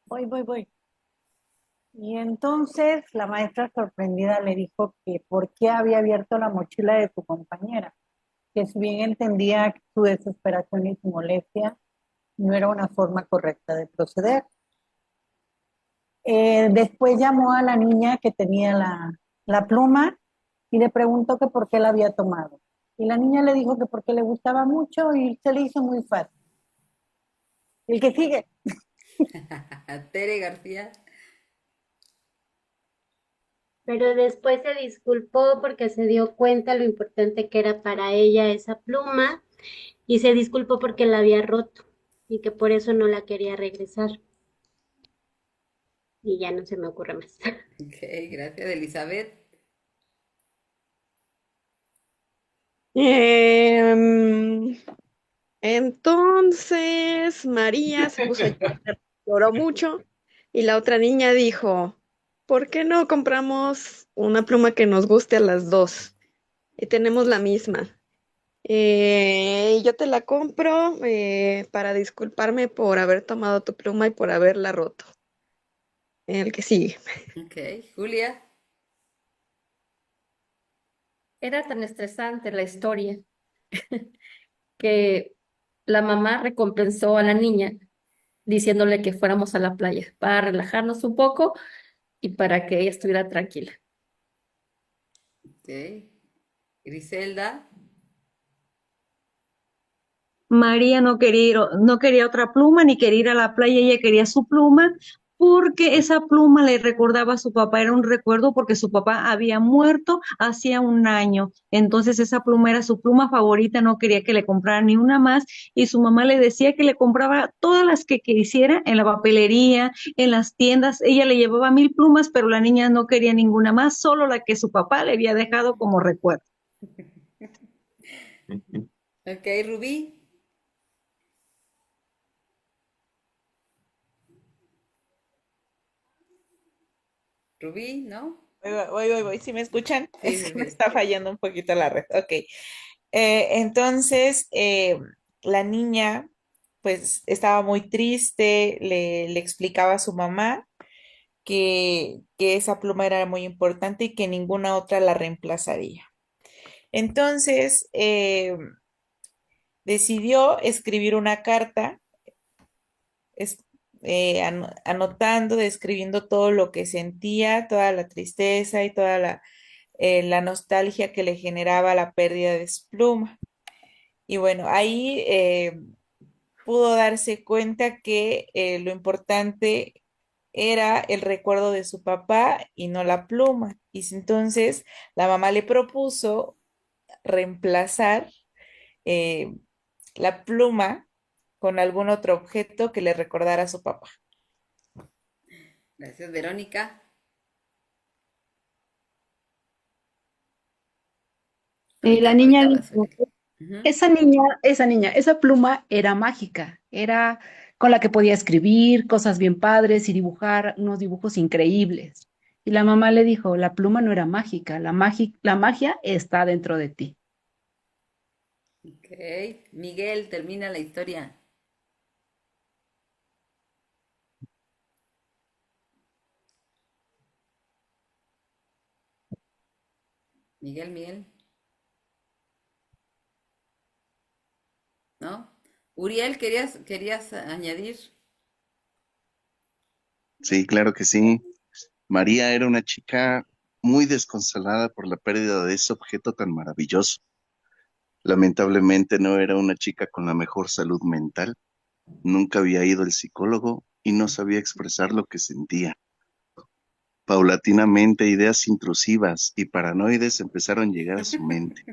S3: Voy. Y entonces la maestra sorprendida le dijo que por qué había abierto la mochila de tu compañera.
S14: que si bien entendía su desesperación y su molestia, no era una forma correcta de proceder. Después llamó a la niña que tenía la pluma y le preguntó que por qué la había tomado. Y la niña le dijo que porque le gustaba mucho y se le hizo muy fácil. El que sigue.
S1: Tere García.
S15: Pero después se disculpó porque se dio cuenta lo importante que era para ella esa pluma y se disculpó porque la había roto y que por eso no la quería regresar. Y ya no se me ocurre más.
S1: Ok, gracias, Elizabeth.
S16: Em, entonces María se puso a llorar, lloró mucho y la otra niña dijo, ¿por qué no compramos una pluma que nos guste a las dos? Y tenemos la misma. Yo te la compro para disculparme por haber tomado tu pluma y por haberla roto. El que sigue.
S1: Ok, Julia.
S17: Era tan estresante la historia que la mamá recompensó a la niña diciéndole que fuéramos a la playa para relajarnos un poco y para que ella estuviera tranquila.
S1: Ok. Griselda.
S3: María no quería otra pluma ni quería ir a la playa, ella quería su pluma porque esa pluma le recordaba a su papá, era un recuerdo porque su papá había muerto hacía un año, entonces esa pluma era su pluma favorita, no quería que le comprara ni una más y su mamá le decía que le compraba todas las que quisiera en la papelería, en las tiendas, ella le llevaba 1000 plumas, pero la niña no quería ninguna más, solo la que su papá le había dejado como recuerdo.
S1: Ok, Rubí. Rubí, ¿no?
S5: Voy. ¿Sí me escuchan?
S1: Sí,
S5: Es
S1: sí,
S5: que me
S1: sí.
S5: está fallando un poquito la red. Ok. Entonces, la niña, pues, estaba muy triste, le explicaba a su mamá que esa pluma era muy importante y que ninguna otra la reemplazaría. Entonces, decidió escribir una carta es- anotando, describiendo todo lo que sentía, toda la tristeza y toda la nostalgia que le generaba la pérdida de su pluma. Y bueno, ahí pudo darse cuenta que lo importante era el recuerdo de su papá y no la pluma. Entonces la mamá le propuso reemplazar eh, la pluma con algún otro objeto que le recordara a su papá.
S1: Gracias, Verónica.
S18: La
S1: Ahorita,
S18: niña
S1: ahorita vas,
S18: dijo,
S1: Verónica. Ujú.
S18: esa pluma era mágica, era con la que podía escribir cosas bien padres y dibujar unos dibujos increíbles. Y la mamá le dijo, la pluma no era mágica, la magia está dentro de ti.
S1: Ok. Miguel, termina la historia. Miguel, ¿no? Uriel, querías añadir.
S13: Sí, claro que sí. María era una chica muy desconsolada por la pérdida de ese objeto tan maravilloso. Lamentablemente no era una chica con la mejor salud mental. Nunca había ido al psicólogo y no sabía expresar lo que sentía. Paulatinamente, ideas intrusivas y paranoides empezaron a llegar a su mente.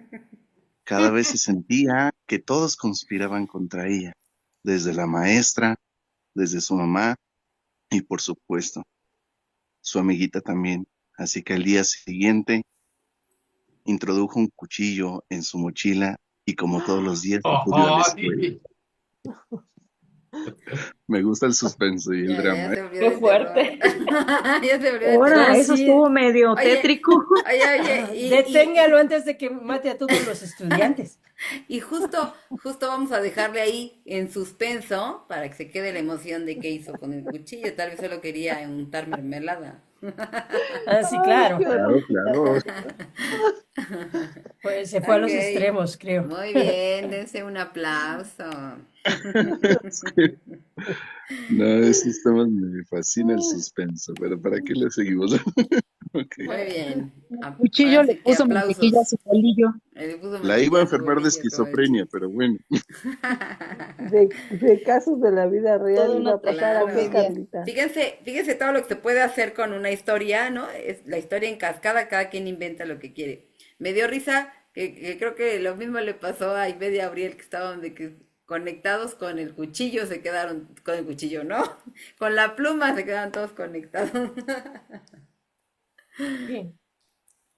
S13: Cada vez se sentía que todos conspiraban contra ella, desde la maestra, desde su mamá y por supuesto, su amiguita también. Así que al día siguiente introdujo un cuchillo en su mochila y como todos los días acudió a la escuela.
S6: Ay,
S13: Me gusta el suspenso y el
S1: Ya, ya
S13: drama,
S1: se
S13: ¿eh?
S1: volvió
S17: Qué
S1: de terror.
S17: fuerte.
S1: Ya se volvió de
S3: Ahora,
S1: terror.
S3: eso estuvo
S7: Sí,
S3: medio
S1: Oye,
S3: tétrico.
S1: oye,
S7: deténgalo antes de que mate a todos los estudiantes.
S1: y justo vamos a dejarle ahí en suspenso para que se quede la emoción de qué hizo con el cuchillo. Tal vez solo quería untar mermelada.
S7: Ah, sí,
S4: Ay,
S7: claro.
S4: qué horror.
S13: Claro, claro.
S7: Pues se fue a los
S1: Ok,
S7: extremos, creo.
S1: muy bien, dense un aplauso.
S13: Sí. No, esos temas me fascina el suspenso, pero ¿para qué le seguimos? Ok.
S1: Muy bien.
S18: Cuchillo
S1: Ahora
S18: le
S1: sí que
S18: puso mantequilla a
S1: aplausos.
S18: su bolillo.
S1: Le puso
S13: La iba a
S1: mantequilla a su
S13: enfermar de
S1: bolillo, como el
S13: esquizofrenia,
S1: chiste.
S13: pero bueno.
S4: De casos de la vida real
S17: Toda
S4: iba
S17: una
S4: a pasar a qué,
S1: Claro.
S17: tragicomedia.
S4: Carlita.
S1: Fíjense todo lo que se puede hacer con una historia, ¿no? Es la historia en cascada, cada quien inventa lo que quiere. Me dio risa que creo que lo mismo le pasó a Ivette y a Abriel, que estaban de que conectados con el cuchillo, se quedaron con el cuchillo, ¿no? Con la pluma se quedaron todos conectados.
S7: Sí.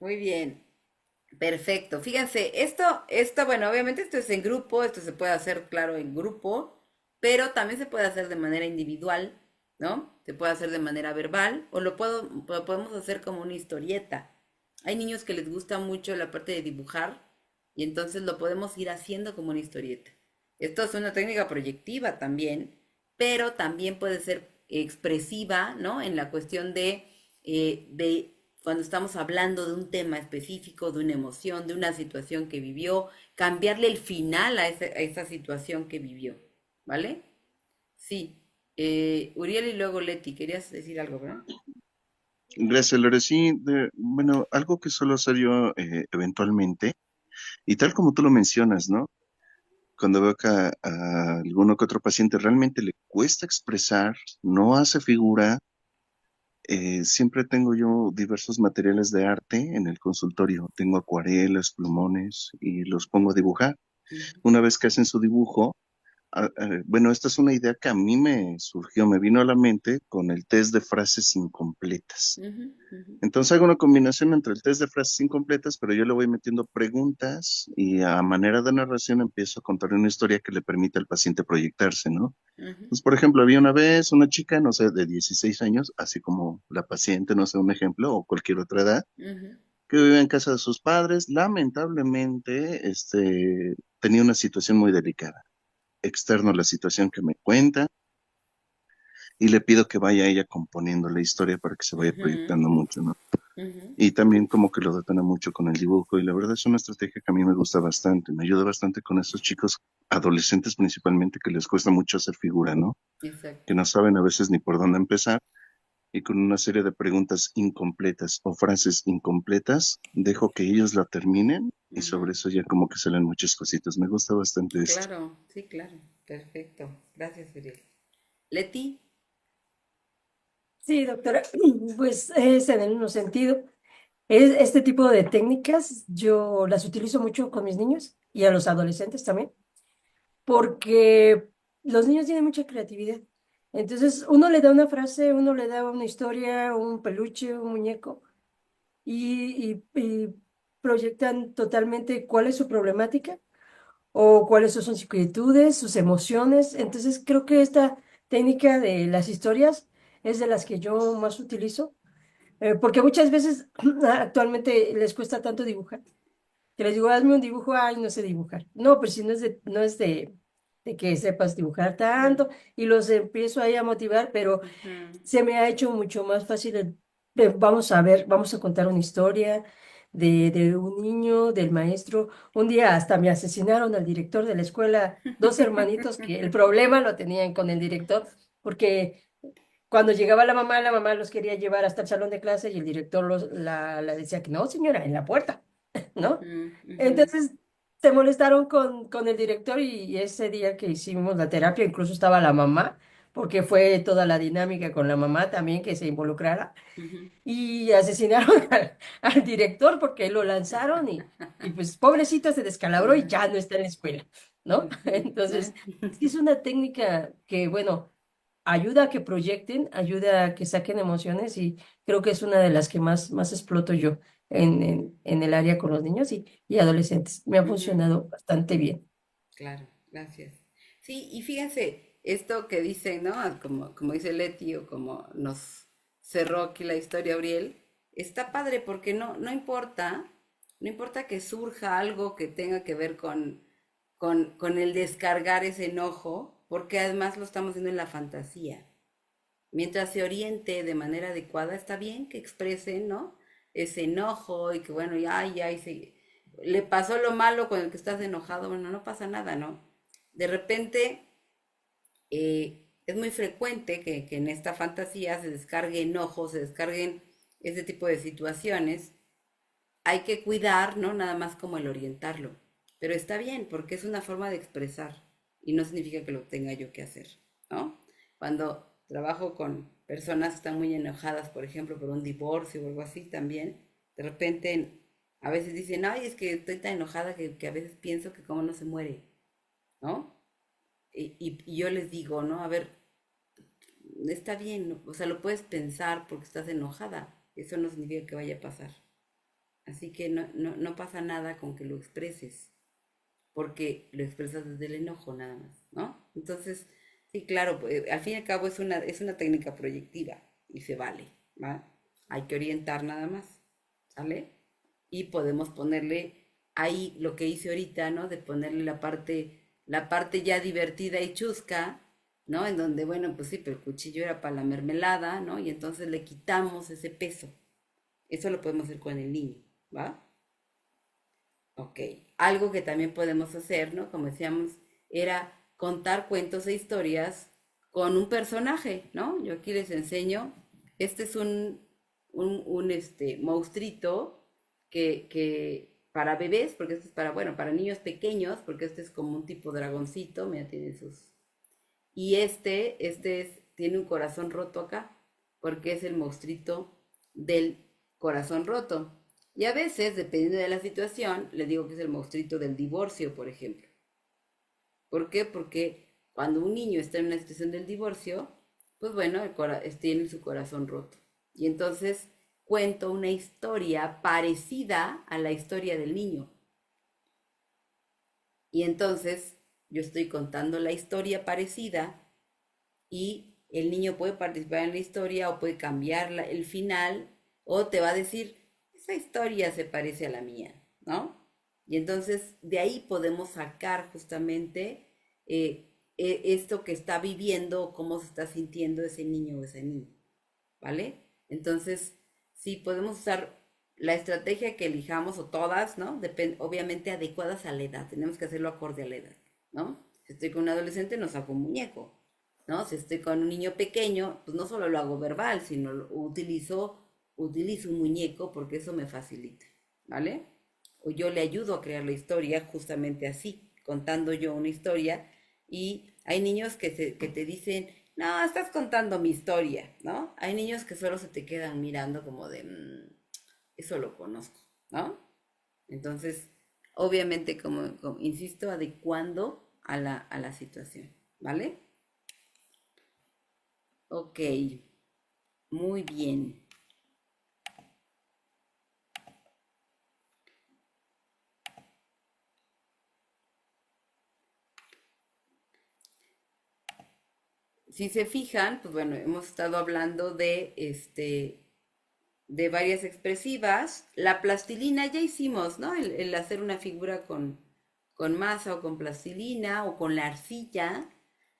S1: Muy bien. Perfecto. Fíjense, bueno, obviamente esto es en grupo, esto se puede hacer, claro, en grupo, pero también se puede hacer de manera individual, ¿no? Se puede hacer de manera verbal o lo podemos hacer como una historieta. Hay niños que les gusta mucho la parte de dibujar y entonces lo podemos ir haciendo como una historieta. Esto es una técnica proyectiva también, pero también puede ser expresiva, ¿no? En la cuestión de cuando estamos hablando de un tema específico, de una emoción, de una situación que vivió, cambiarle el final a esa situación que vivió, ¿vale? Sí. Uriel y luego Leti, querías decir algo, ¿verdad?
S13: Gracias, Lore. Sí, bueno, algo que suelo hacer yo eventualmente, y tal como tú lo mencionas, ¿no? Cuando veo que a alguno que otro paciente realmente le cuesta expresar, no hace figura, siempre tengo yo diversos materiales de arte en el consultorio. Tengo acuarelas, plumones y los pongo a dibujar. Una vez que hacen su dibujo, bueno, esta es una idea que a mí me surgió, me vino a la mente con el test de frases incompletas.
S1: Ujú, ujú.
S13: Entonces hago una combinación entre el test de frases incompletas, pero yo le voy metiendo preguntas y a manera de narración empiezo a contar una historia que le permite al paciente proyectarse, ¿no?
S1: Ujú,
S13: Pues, por ejemplo, había una vez una chica, no sé, de 16 años, así como la paciente, no sé, un ejemplo, o cualquier otra edad,
S1: ujú,
S13: que vivía en casa de sus padres. Lamentablemente, tenía una situación muy delicada. Externo a la situación que me cuenta, y le pido que vaya ella componiendo la historia para que se vaya
S1: ujú,
S13: proyectando mucho, ¿no?
S1: ujú.
S13: Y también como que lo detona mucho con el dibujo, y la verdad es una estrategia que a mí me gusta bastante, me ayuda bastante con esos chicos adolescentes principalmente que les cuesta mucho hacer figura, ¿no? Que
S1: Exacto.
S13: no saben a veces ni por dónde empezar, y con una serie de preguntas incompletas o frases incompletas, dejo que ellos la terminen y sobre
S1: Ujú.
S13: eso ya como que salen muchas cositas. Me gusta bastante esto.
S1: Claro, sí, claro. Perfecto. Gracias, Uriel. Leti.
S7: Sí, doctora, pues es en el mismo sentido. Este tipo de técnicas yo las utilizo mucho con mis niños y a los adolescentes también, porque los niños tienen mucha creatividad. Entonces, uno le da una frase, uno le da una historia, un peluche, un muñeco, y proyectan totalmente cuál es su problemática o cuáles son sus inquietudes, sus emociones. Entonces, creo que esta técnica de las historias es de las que yo más utilizo, porque muchas veces actualmente les cuesta tanto dibujar, que les digo, hazme un dibujo, ay, no sé dibujar. No, pero si no es de que sepas dibujar tanto, y los empiezo ahí a motivar, pero
S1: Ujú.
S7: se me ha hecho mucho más fácil vamos a ver, vamos a contar una historia de un niño, del maestro. Un día hasta me asesinaron al director de la escuela, dos hermanitos que el problema lo tenían con el director, porque cuando llegaba la mamá los quería llevar hasta el salón de clase y el director la decía que no, señora, en la puerta, ¿no?
S1: Ujú, ujú.
S7: Entonces se molestaron con el director y ese día que hicimos la terapia incluso estaba la mamá, porque fue toda la dinámica con la mamá también que se involucrara
S1: Ujú.
S7: y asesinaron al director porque lo lanzaron y pues pobrecito se descalabró y ya no está en la escuela, ¿no?
S1: Ujú.
S7: Entonces, sí es una técnica que, bueno, ayuda a que proyecten, ayuda a que saquen emociones y creo que es una de las que más exploto yo en el área con los niños y adolescentes. Me ha
S1: Ujú.
S7: funcionado bastante bien.
S1: Claro, gracias. Sí, y fíjense, esto que dicen, ¿no? Como dice Leti o como nos cerró aquí la historia Auriel, está padre porque no importa, no importa que surja algo que tenga que ver con el descargar ese enojo, porque además lo estamos haciendo en la fantasía. Mientras se oriente de manera adecuada, está bien que expresen, ¿no? Ese enojo y que bueno, le pasó lo malo con el que estás enojado, bueno, no pasa nada, ¿no? De repente es muy frecuente que en esta fantasía se descargue enojo, se descarguen ese tipo de situaciones. Hay que cuidar, ¿no? Nada más como el orientarlo. Pero está bien, porque es una forma de expresar y no significa que lo tenga yo que hacer, ¿no? Cuando trabajo con personas que están muy enojadas, por ejemplo, por un divorcio o algo así también, de repente a veces dicen, ay, es que estoy tan enojada que a veces pienso que cómo no se muere, ¿no? Y yo les digo, ¿no? A ver, está bien, ¿no? O sea, lo puedes pensar porque estás enojada, eso no significa que vaya a pasar. Así que no pasa nada con que lo expreses, porque lo expresas desde el enojo nada más, ¿no? Entonces, sí, claro, pues, al fin y al cabo es una técnica proyectiva y se vale, ¿va? Hay que orientar nada más, ¿sale? Y podemos ponerle ahí lo que hice ahorita, ¿no? De ponerle la parte ya divertida y chusca, ¿no? En donde, bueno, pues sí, pero el cuchillo era para la mermelada, ¿no? Y entonces le quitamos ese peso. Eso lo podemos hacer con el niño, ¿va? Ok, algo que también podemos hacer, ¿no? Como decíamos, era contar cuentos e historias con un personaje, ¿no? Yo aquí les enseño, este es un monstruito que para bebés, porque este es bueno, para niños pequeños, porque este es como un tipo dragoncito, mira, tiene sus... Y tiene un corazón roto acá, porque es el monstruito del corazón roto. Y a veces, dependiendo de la situación, le digo que es el monstruito del divorcio, por ejemplo. ¿Por qué? Porque cuando un niño está en una situación del divorcio, pues bueno, tiene su corazón roto. Y entonces cuento una historia parecida a la historia del niño. Y entonces yo estoy contando la historia parecida y el niño puede participar en la historia o puede cambiar el final o te va a decir, esa historia se parece a la mía, ¿no? Y entonces de ahí podemos sacar justamente esto que está viviendo o cómo se está sintiendo ese niño o esa niña, ¿vale? Entonces, sí, podemos usar la estrategia que elijamos o todas, ¿no? Obviamente adecuadas a la edad, tenemos que hacerlo acorde a la edad, ¿no? Si estoy con un adolescente, no saco un muñeco, ¿no? Si estoy con un niño pequeño, pues no solo lo hago verbal, sino utilizo un muñeco porque eso me facilita, ¿vale? O yo le ayudo a crear la historia justamente así, contando yo una historia y hay niños que te dicen, no, estás contando mi historia, ¿no? Hay niños que solo se te quedan mirando como de, eso lo conozco, ¿no? Entonces, obviamente, como insisto, adecuando a la situación, ¿vale? Ok, muy bien. Si se fijan, pues bueno, hemos estado hablando de varias expresivas. La plastilina ya hicimos, ¿no? El hacer una figura con masa o con plastilina o con la arcilla,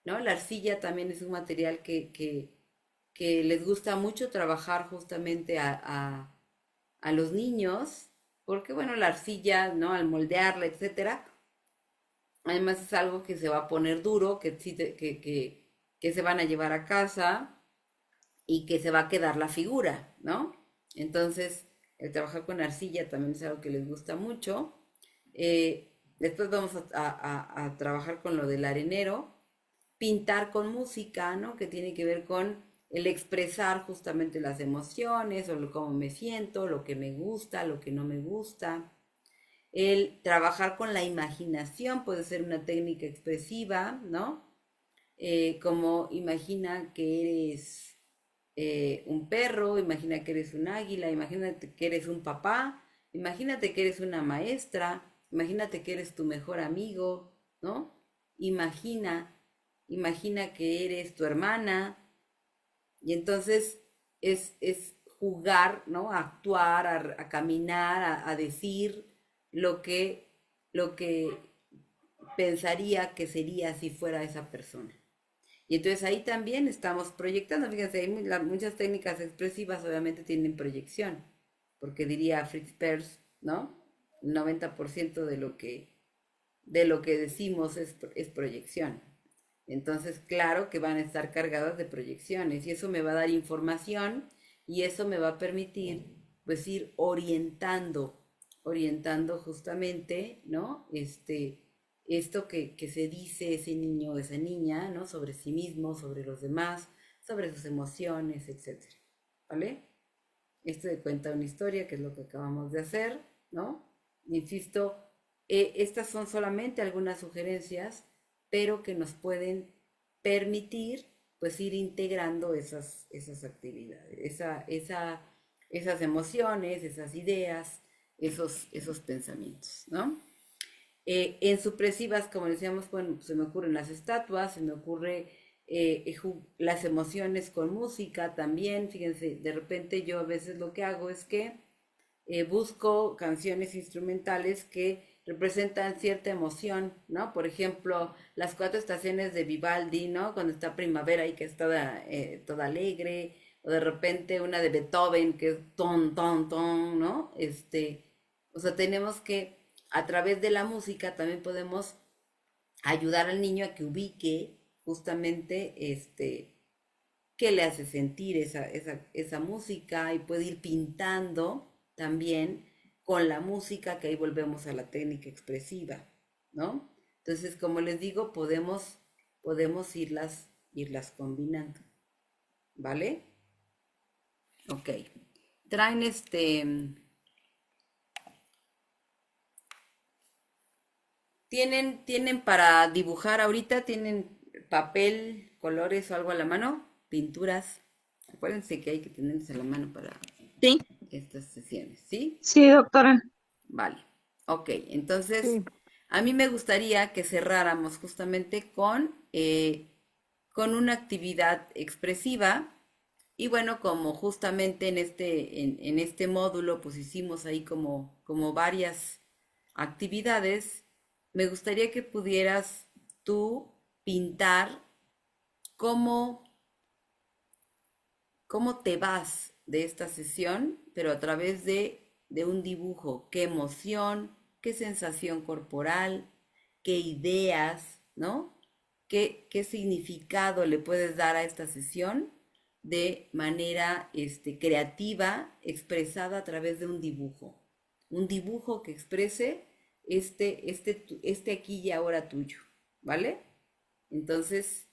S1: ¿no? La arcilla también es un material que les gusta mucho trabajar justamente a los niños, porque bueno, la arcilla, ¿no? Al moldearla, etcétera, además es algo que se va a poner duro, que se van a llevar a casa y que se va a quedar la figura, ¿no? Entonces, el trabajar con arcilla también es algo que les gusta mucho. Después vamos a trabajar con lo del arenero, pintar con música, ¿no? Que tiene que ver con el expresar justamente las emociones o cómo me siento, lo que me gusta, lo que no me gusta. El trabajar con la imaginación puede ser una técnica expresiva, ¿no? Como imagina que eres un perro, imagina que eres un águila, imagínate que eres un papá, imagínate que eres una maestra, imagínate que eres tu mejor amigo, ¿no? Imagina imagina que eres tu hermana, y entonces es jugar, ¿no? A actuar, a caminar, a decir lo que pensaría que sería si fuera esa persona. Y entonces ahí también estamos proyectando, fíjense, muchas técnicas expresivas obviamente tienen proyección, porque diría Fritz Perls, ¿no? El 90% de lo que decimos es proyección. Entonces, claro que van a estar cargadas de proyecciones y eso me va a dar información y eso me va a permitir, pues, ir orientando justamente, ¿no? Esto que se dice ese niño o esa niña, ¿no? Sobre sí mismo, sobre los demás, sobre sus emociones, etcétera. ¿Vale? Esto de cuenta una historia, que es lo que acabamos de hacer, ¿no? Insisto, estas son solamente algunas sugerencias, pero que nos pueden permitir, pues, ir integrando esas actividades, esas emociones, esas ideas, esos pensamientos, ¿no? En supresivas, como decíamos, bueno, se me ocurren las estatuas, se me ocurre las emociones con música también. Fíjense, de repente yo a veces lo que hago es que busco canciones instrumentales que representan cierta emoción, ¿no? Por ejemplo, las cuatro estaciones de Vivaldi, ¿no? Cuando está primavera y que es toda alegre, o de repente una de Beethoven que es ton, ton, ton, ¿no? O sea, tenemos que, a través de la música también podemos ayudar al niño a que ubique justamente qué le hace sentir esa música y puede ir pintando también con la música, que ahí volvemos a la técnica expresiva, ¿no? Entonces, como les digo, podemos irlas combinando, ¿vale? Ok. Traen ¿Tienen para dibujar ahorita? ¿Tienen papel, colores o algo a la mano? Pinturas. Acuérdense que hay que tenerlos a la mano para
S11: Sí,
S1: estas sesiones, ¿sí?
S3: Sí, doctora.
S1: Vale. Ok, entonces
S16: Sí.
S1: a mí me gustaría que cerráramos justamente con una actividad expresiva. Y bueno, como justamente en este módulo pues hicimos ahí como varias actividades, me gustaría que pudieras tú pintar cómo, cómo te vas de esta sesión, pero a través de un dibujo. Qué emoción, qué sensación corporal, qué ideas, ¿no? ¿Qué significado le puedes dar a esta sesión de manera creativa, expresada a través de un dibujo? Un dibujo que exprese este aquí y ahora tuyo, ¿vale? Entonces,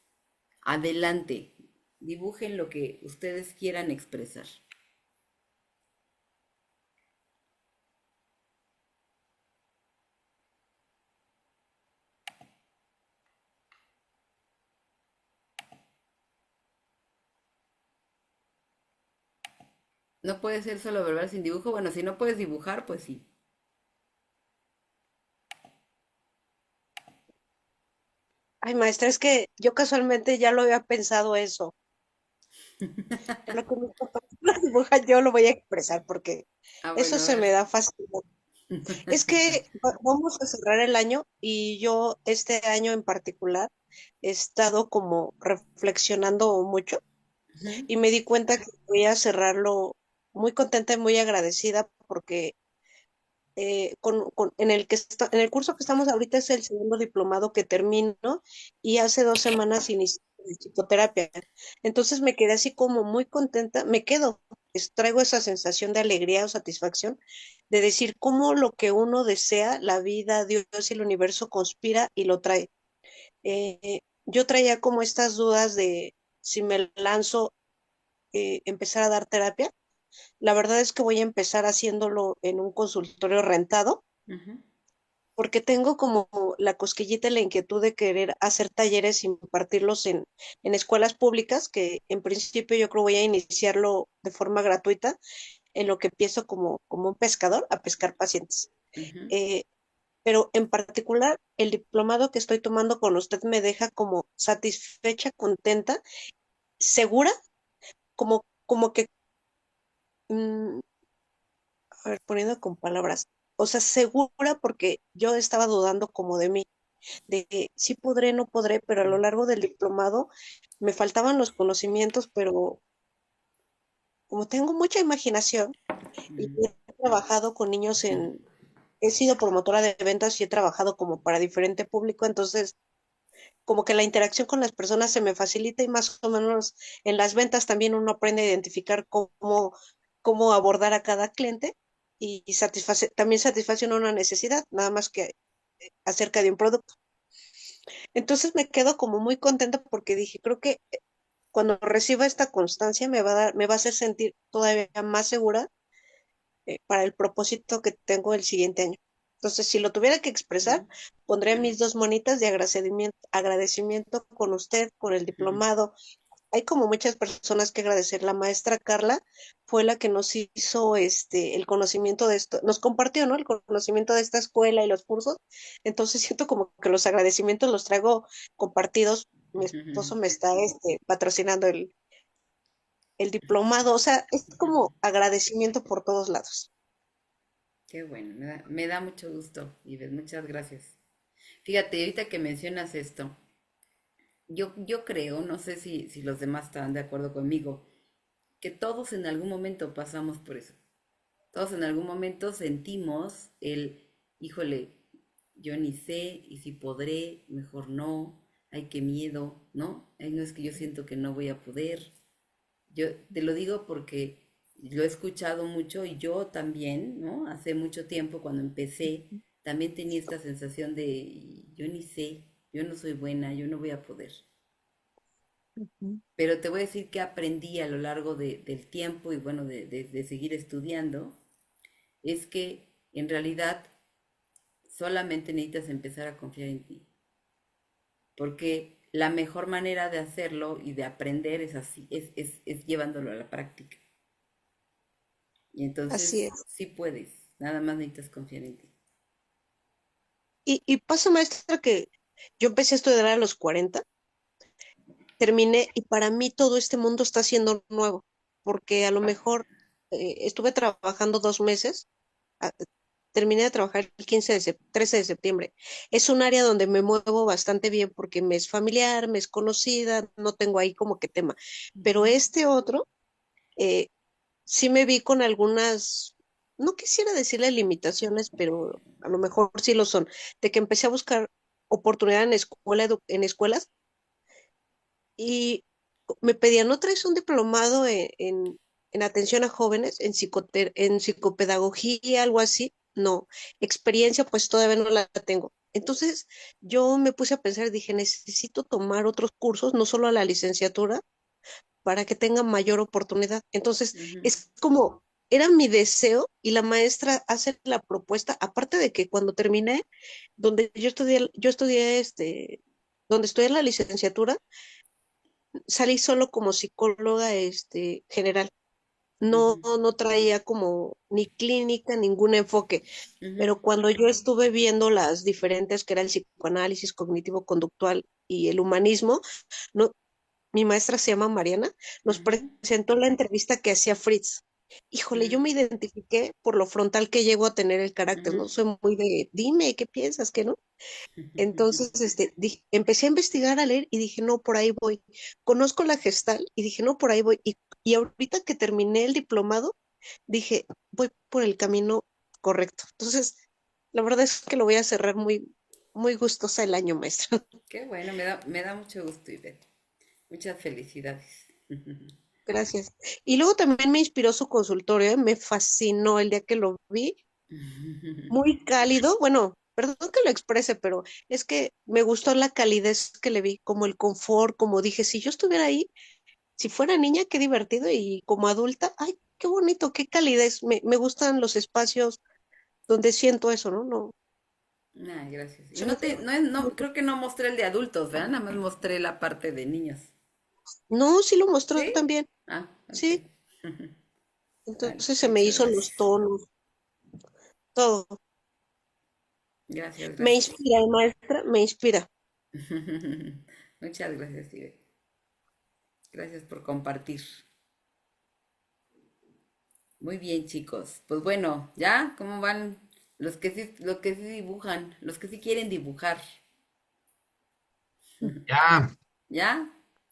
S1: adelante, dibujen lo que ustedes quieran expresar. No puede ser solo verbal sin dibujo. Bueno, si no puedes dibujar, pues sí.
S2: Ay, maestra, es que yo casualmente ya lo había pensado eso. Lo que mis papás no dibujan, yo lo voy a expresar porque
S1: Ah,
S2: eso
S1: bueno, a
S2: se
S1: ver.
S2: me da fácil. Es que vamos a cerrar el año y yo este año en particular he estado como reflexionando mucho
S1: Ujú.
S2: y me di cuenta que voy a cerrarlo muy contenta y muy agradecida porque en el curso que estamos ahorita es el segundo diplomado que termino y hace 2 semanas inicié en psicoterapia. Entonces me quedé así como muy contenta, traigo esa sensación de alegría o satisfacción de decir cómo lo que uno desea, la vida, Dios y el universo conspira y lo trae. Yo traía como estas dudas de si me lanzo, empezar a dar terapia. La verdad es que voy a empezar haciéndolo en un consultorio rentado
S1: Ujú.
S2: porque tengo como la cosquillita y la inquietud de querer hacer talleres y impartirlos en escuelas públicas, que en principio yo creo voy a iniciarlo de forma gratuita, en lo que empiezo como un pescador a pescar pacientes.
S1: Ujú.
S2: Eh, pero en particular el diplomado que estoy tomando con usted me deja como satisfecha, contenta, segura, como que, mm, a ver, poniendo con palabras, o sea, segura porque yo estaba dudando como de mí, de que sí podré, no podré, pero a lo largo del diplomado me faltaban los conocimientos, pero como tengo mucha imaginación y he trabajado con niños he sido promotora de ventas y he trabajado como para diferente público, entonces como que la interacción con las personas se me facilita y más o menos en las ventas también uno aprende a identificar cómo abordar a cada cliente y también satisface uno una necesidad, nada más que acerca de un producto. Entonces me quedo como muy contenta porque dije, creo que cuando reciba esta constancia me va a hacer sentir todavía más segura para el propósito que tengo el siguiente año. Entonces, si lo tuviera que expresar, pondré mis dos monitas de agradecimiento con usted, con el diplomado. Hay como muchas personas que agradecer. La maestra Carla fue la que nos hizo el conocimiento de esto, nos compartió, ¿no? El conocimiento de esta escuela y los cursos. Entonces siento como que los agradecimientos los traigo compartidos. Mi esposo me está patrocinando el diplomado. O sea, es como agradecimiento por todos lados.
S1: Qué bueno, me da mucho gusto, Ives, muchas gracias. Fíjate, ahorita que mencionas esto, yo creo, no sé si los demás están de acuerdo conmigo, que todos en algún momento pasamos por eso. Todos en algún momento sentimos híjole, yo ni sé, y si podré, mejor no, ay, qué miedo, ¿no? Ay, no es que yo siento que no voy a poder. Yo te lo digo porque lo he escuchado mucho y yo también, ¿no? Hace mucho tiempo cuando empecé, también tenía esta sensación de yo ni sé, yo no soy buena, yo no voy a poder. Pero te voy a decir que aprendí a lo largo del tiempo y bueno, de seguir estudiando, es que en realidad solamente necesitas empezar a confiar en ti. Porque la mejor manera de hacerlo y de aprender es así, es llevándolo a la práctica. Y
S2: Así
S1: entonces
S2: es.
S1: sí puedes, nada más necesitas confiar en ti.
S2: Y pasa, maestra, que yo empecé a estudiar a los 40, terminé y para mí todo este mundo está siendo nuevo, porque a lo mejor estuve trabajando 2 meses, ah, terminé de trabajar el 13 de septiembre. Es un área donde me muevo bastante bien porque me es familiar, me es conocida, no tengo ahí como que tema. Pero este otro, eh, sí me vi con algunas, no quisiera decirle limitaciones, pero a lo mejor sí lo son, de que empecé a buscar oportunidad en en escuelas y me pedían, ¿no traes un diplomado en atención a jóvenes, en psicopedagogía, algo así? No, experiencia pues todavía no la tengo. Entonces yo me puse a pensar, dije, necesito tomar otros cursos, no solo a la licenciatura, para que tenga mayor oportunidad. Entonces es como, era mi deseo y la maestra hace la propuesta, aparte de que cuando terminé, yo estudié donde estudié la licenciatura, salí solo como psicóloga general. No, no traía como ni clínica, ningún enfoque, pero cuando yo estuve viendo las diferentes, que era el psicoanálisis cognitivo-conductual y el humanismo, no, mi maestra se llama Mariana, nos presentó la entrevista que hacía Fritz. Híjole, yo me identifiqué por lo frontal que llego a tener el carácter, ¿no? Soy muy de, dime, ¿qué piensas? ¿Qué no? Entonces, empecé a investigar, a leer y dije, no, por ahí voy. Conozco la gestal y dije, no, por ahí voy. Y ahorita que terminé el diplomado, dije, voy por el camino correcto. Entonces, la verdad es que lo voy a cerrar muy, muy gustosa el año, maestra.
S1: Qué bueno, me da mucho gusto, Ivette. Muchas felicidades.
S2: Gracias. Y luego también me inspiró su consultorio, ¿eh? Me fascinó el día que lo vi, muy cálido. Bueno, perdón que lo exprese, pero es que me gustó la calidez que le vi, como el confort, como dije, si yo estuviera ahí, si fuera niña, qué divertido, y como adulta, ay, qué bonito, qué calidez. Me gustan los espacios donde siento eso, ¿no? No,
S1: Ay, gracias. Y
S2: se me hace-
S1: creo que no mostré el de adultos, ¿verdad? Nada más mostré la parte de niños.
S2: no, sí lo mostró
S1: ¿Sí?
S2: también,
S1: Ah,
S2: sí.
S1: ok. Vale,
S2: Entonces se me
S1: muchas
S2: hizo los
S1: gracias.
S2: tonos, todo.
S1: Gracias,
S2: Me
S1: gracias.
S2: inspira, maestra, me inspira.
S1: Muchas gracias, Ibe. Gracias por compartir. Muy bien, chicos. Pues bueno, ¿ya? ¿Cómo van los que sí dibujan, los que sí quieren dibujar?
S6: Ya,
S1: ¿Ya?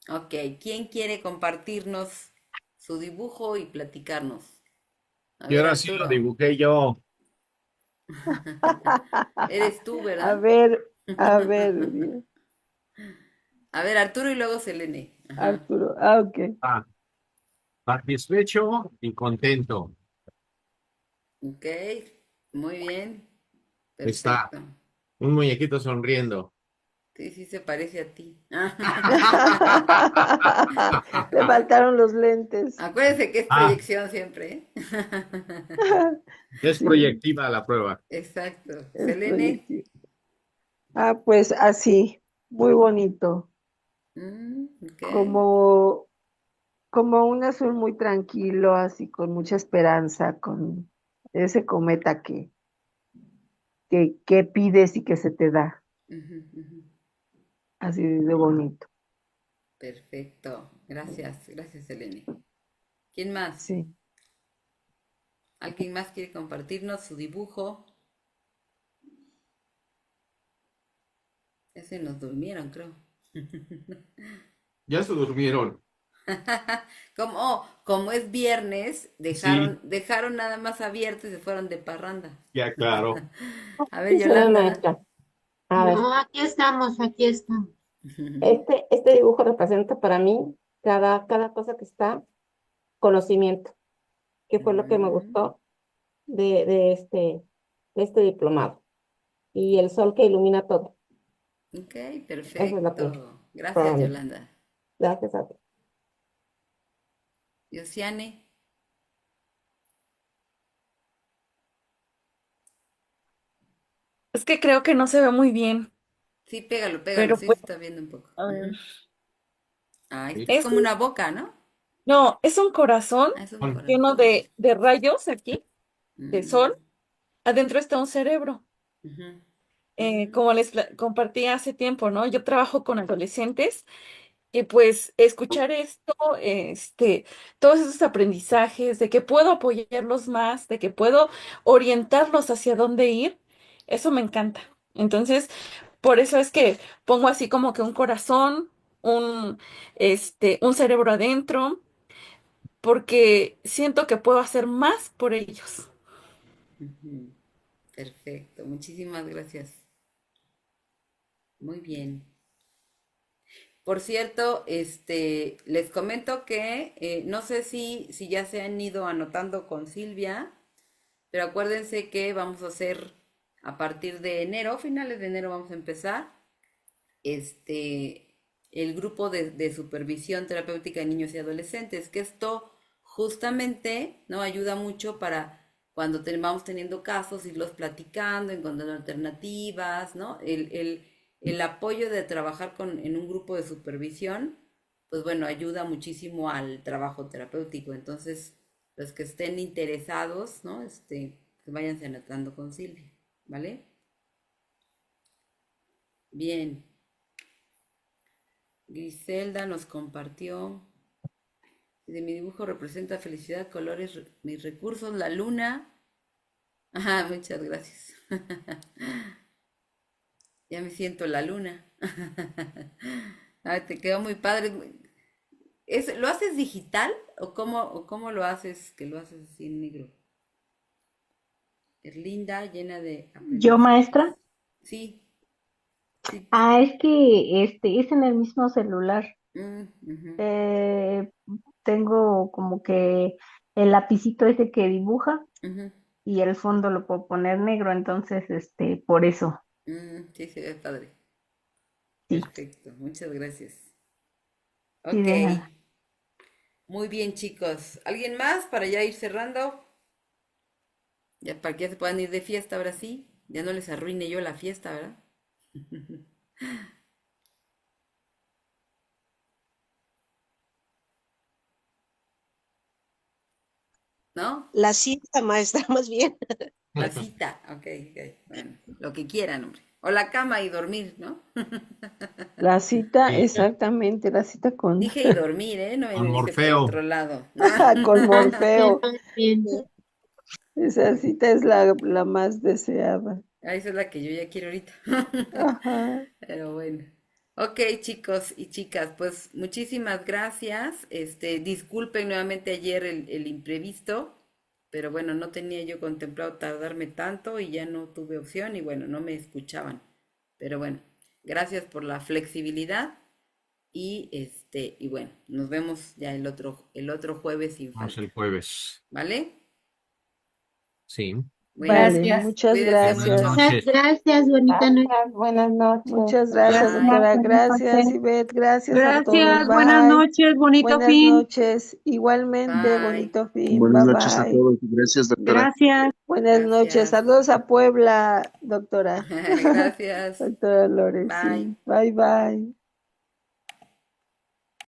S1: Ok. ¿Quién quiere compartirnos su dibujo y platicarnos? A
S6: y
S1: ver,
S6: ahora sí lo
S1: Arturo.
S6: dibujé yo.
S1: Eres tú,
S4: A
S1: ¿verdad?
S4: ver, a ver, bien,
S1: A ver, Arturo y luego Selene. Ajá.
S4: Arturo. Ok.
S6: Ah, satisfecho y contento.
S1: Ok. Muy bien.
S6: Está
S1: Perfecto.
S6: un muñequito sonriendo.
S1: Sí, sí se parece a ti.
S4: Le faltaron los lentes.
S1: Acuérdense que es
S6: Ah,
S1: proyección siempre, ¿eh?
S6: es
S4: Sí,
S6: proyectiva la prueba.
S1: Exacto.
S4: es
S1: Selene.
S4: proyectivo. Pues así, muy bonito.
S1: Ok.
S4: Como, como un azul muy tranquilo, así con mucha esperanza, con ese cometa que pides y que se te da,
S1: Ujú, ujú.
S4: así de bonito.
S1: Perfecto. Gracias. Gracias, Selene. ¿Quién más?
S4: Sí.
S1: ¿Alguien más quiere compartirnos su dibujo? Ese nos durmieron, creo.
S6: Ya se durmieron.
S1: Como es viernes,
S6: Sí,
S1: dejaron nada más abierto y se fueron de parranda.
S6: ya claro.
S1: A ver,
S12: Sí, señora
S1: Yolanda.
S12: maestra. A ver,
S15: No, aquí estamos, aquí estamos.
S12: este dibujo representa para mí cada cosa que está, conocimiento, que fue lo que me
S1: Mm,
S12: gustó de este diplomado. Y el sol que ilumina todo.
S1: ok,
S12: Esa es la pluma
S1: perfecto.
S12: para
S1: Gracias,
S12: mí.
S1: Yolanda.
S12: Gracias a ti.
S1: Yosiane.
S11: Es que creo que no se ve muy bien,
S1: Sí, pégalo, pégalo,
S11: pero
S1: sí se
S11: pues,
S1: está viendo un poco.
S11: a ver.
S1: Ujú. Ah,
S6: Sí.
S1: esto es
S11: Es
S1: como
S11: un,
S1: una boca, ¿no?
S11: no, es un corazón
S1: Ah, es un
S6: Bueno,
S11: lleno
S1: corazón.
S11: de rayos aquí, de
S1: Mm,
S11: sol. Adentro está un cerebro.
S1: ujú,
S11: Como les compartí hace tiempo, ¿no? Yo trabajo con adolescentes y pues escuchar esto, todos esos aprendizajes de que puedo apoyarlos más, de que puedo orientarlos hacia dónde ir, eso me encanta. Entonces, por eso es que pongo así como que un corazón, un, un cerebro adentro, porque siento que puedo hacer más por ellos.
S1: ujú. Perfecto, muchísimas gracias. Muy bien. Por cierto, les comento que no sé si ya se han ido anotando con Silvia, pero acuérdense que vamos a hacer a partir de enero, finales de enero vamos a empezar, este, el grupo de supervisión terapéutica de niños y adolescentes, que esto justamente, ¿no? Ayuda mucho para cuando vamos teniendo casos, irlos platicando, encontrando alternativas, ¿no? El apoyo de trabajar en un grupo de supervisión, pues bueno, ayuda muchísimo al trabajo terapéutico. Entonces, los que estén interesados, ¿no? Que váyanse anotando con Silvia, ¿vale? Bien. Griselda nos compartió. De mi dibujo representa felicidad, colores, mis recursos, la luna. Ajá, muchas gracias. Ya me siento la luna. Ay, te quedó muy padre. ¿Lo haces digital o cómo lo haces que lo haces así en negro? Es linda, llena de
S8: Yo,
S1: aprendizajes.
S8: maestra,
S1: Sí, sí.
S8: es que es en el mismo celular.
S1: Ujú,
S8: Eh, Tengo como que el lapicito ese que dibuja
S1: ujú.
S8: y el fondo lo puedo poner negro, entonces, por eso,
S1: Sí, se ve padre.
S8: sí,
S1: Perfecto, muchas gracias.
S8: sí,
S1: Ok,
S8: de nada.
S1: muy bien, chicos. ¿Alguien más para ya ir cerrando? Ya para que ya se puedan ir de fiesta ahora sí. Ya no les arruine yo la fiesta, ¿verdad? ¿No?
S2: La siesta, maestra, más bien.
S1: La cita, ok, bueno, lo que quieran, hombre. O la cama y dormir, ¿no?
S4: La cita,
S6: Sí,
S4: exactamente, la cita con,
S1: Dije y dormir, ¿eh? No me
S6: con
S1: irse por
S6: Morfeo.
S1: otro lado.
S4: con
S15: Qué
S4: Morfeo.
S15: más bien.
S4: Esa cita es la más deseada.
S1: Ah, esa es la que yo ya quiero ahorita.
S4: Ajá.
S1: Pero bueno. Ok, chicos y chicas, pues muchísimas gracias. Disculpen nuevamente ayer el imprevisto, pero bueno, no tenía yo contemplado tardarme tanto y ya no tuve opción y bueno, no me escuchaban. Pero bueno, gracias por la flexibilidad y bueno, nos vemos ya el otro jueves sin
S6: Vamos
S1: falta.
S6: el jueves.
S1: ¿Vale?
S6: Sí.
S1: Bueno,
S4: Vale,
S3: Gracias.
S4: muchas
S1: cuídense
S6: Buenas
S4: gracias.
S1: mucho.
S15: Muchas
S6: noches.
S15: gracias, bonita noche.
S12: Gracias, buenas noches.
S4: Muchas gracias,
S3: Gracias.
S4: doctora.
S3: Buenas
S4: Gracias,
S3: noches.
S4: Ivette. Gracias a todos.
S3: Gracias. Buenas
S4: Bye.
S3: noches. Bonito
S4: Buenas
S3: fin.
S4: noches. Igualmente,
S1: Bye.
S4: bonito fin.
S13: Buenas
S4: Bye
S13: noches a
S4: bye.
S13: todos. Gracias, doctora.
S3: Gracias.
S4: Buenas noches.
S1: Gracias.
S4: Saludos a Puebla, doctora.
S1: Gracias.
S4: Doctora Lores,
S1: Bye.
S4: sí. Bye bye.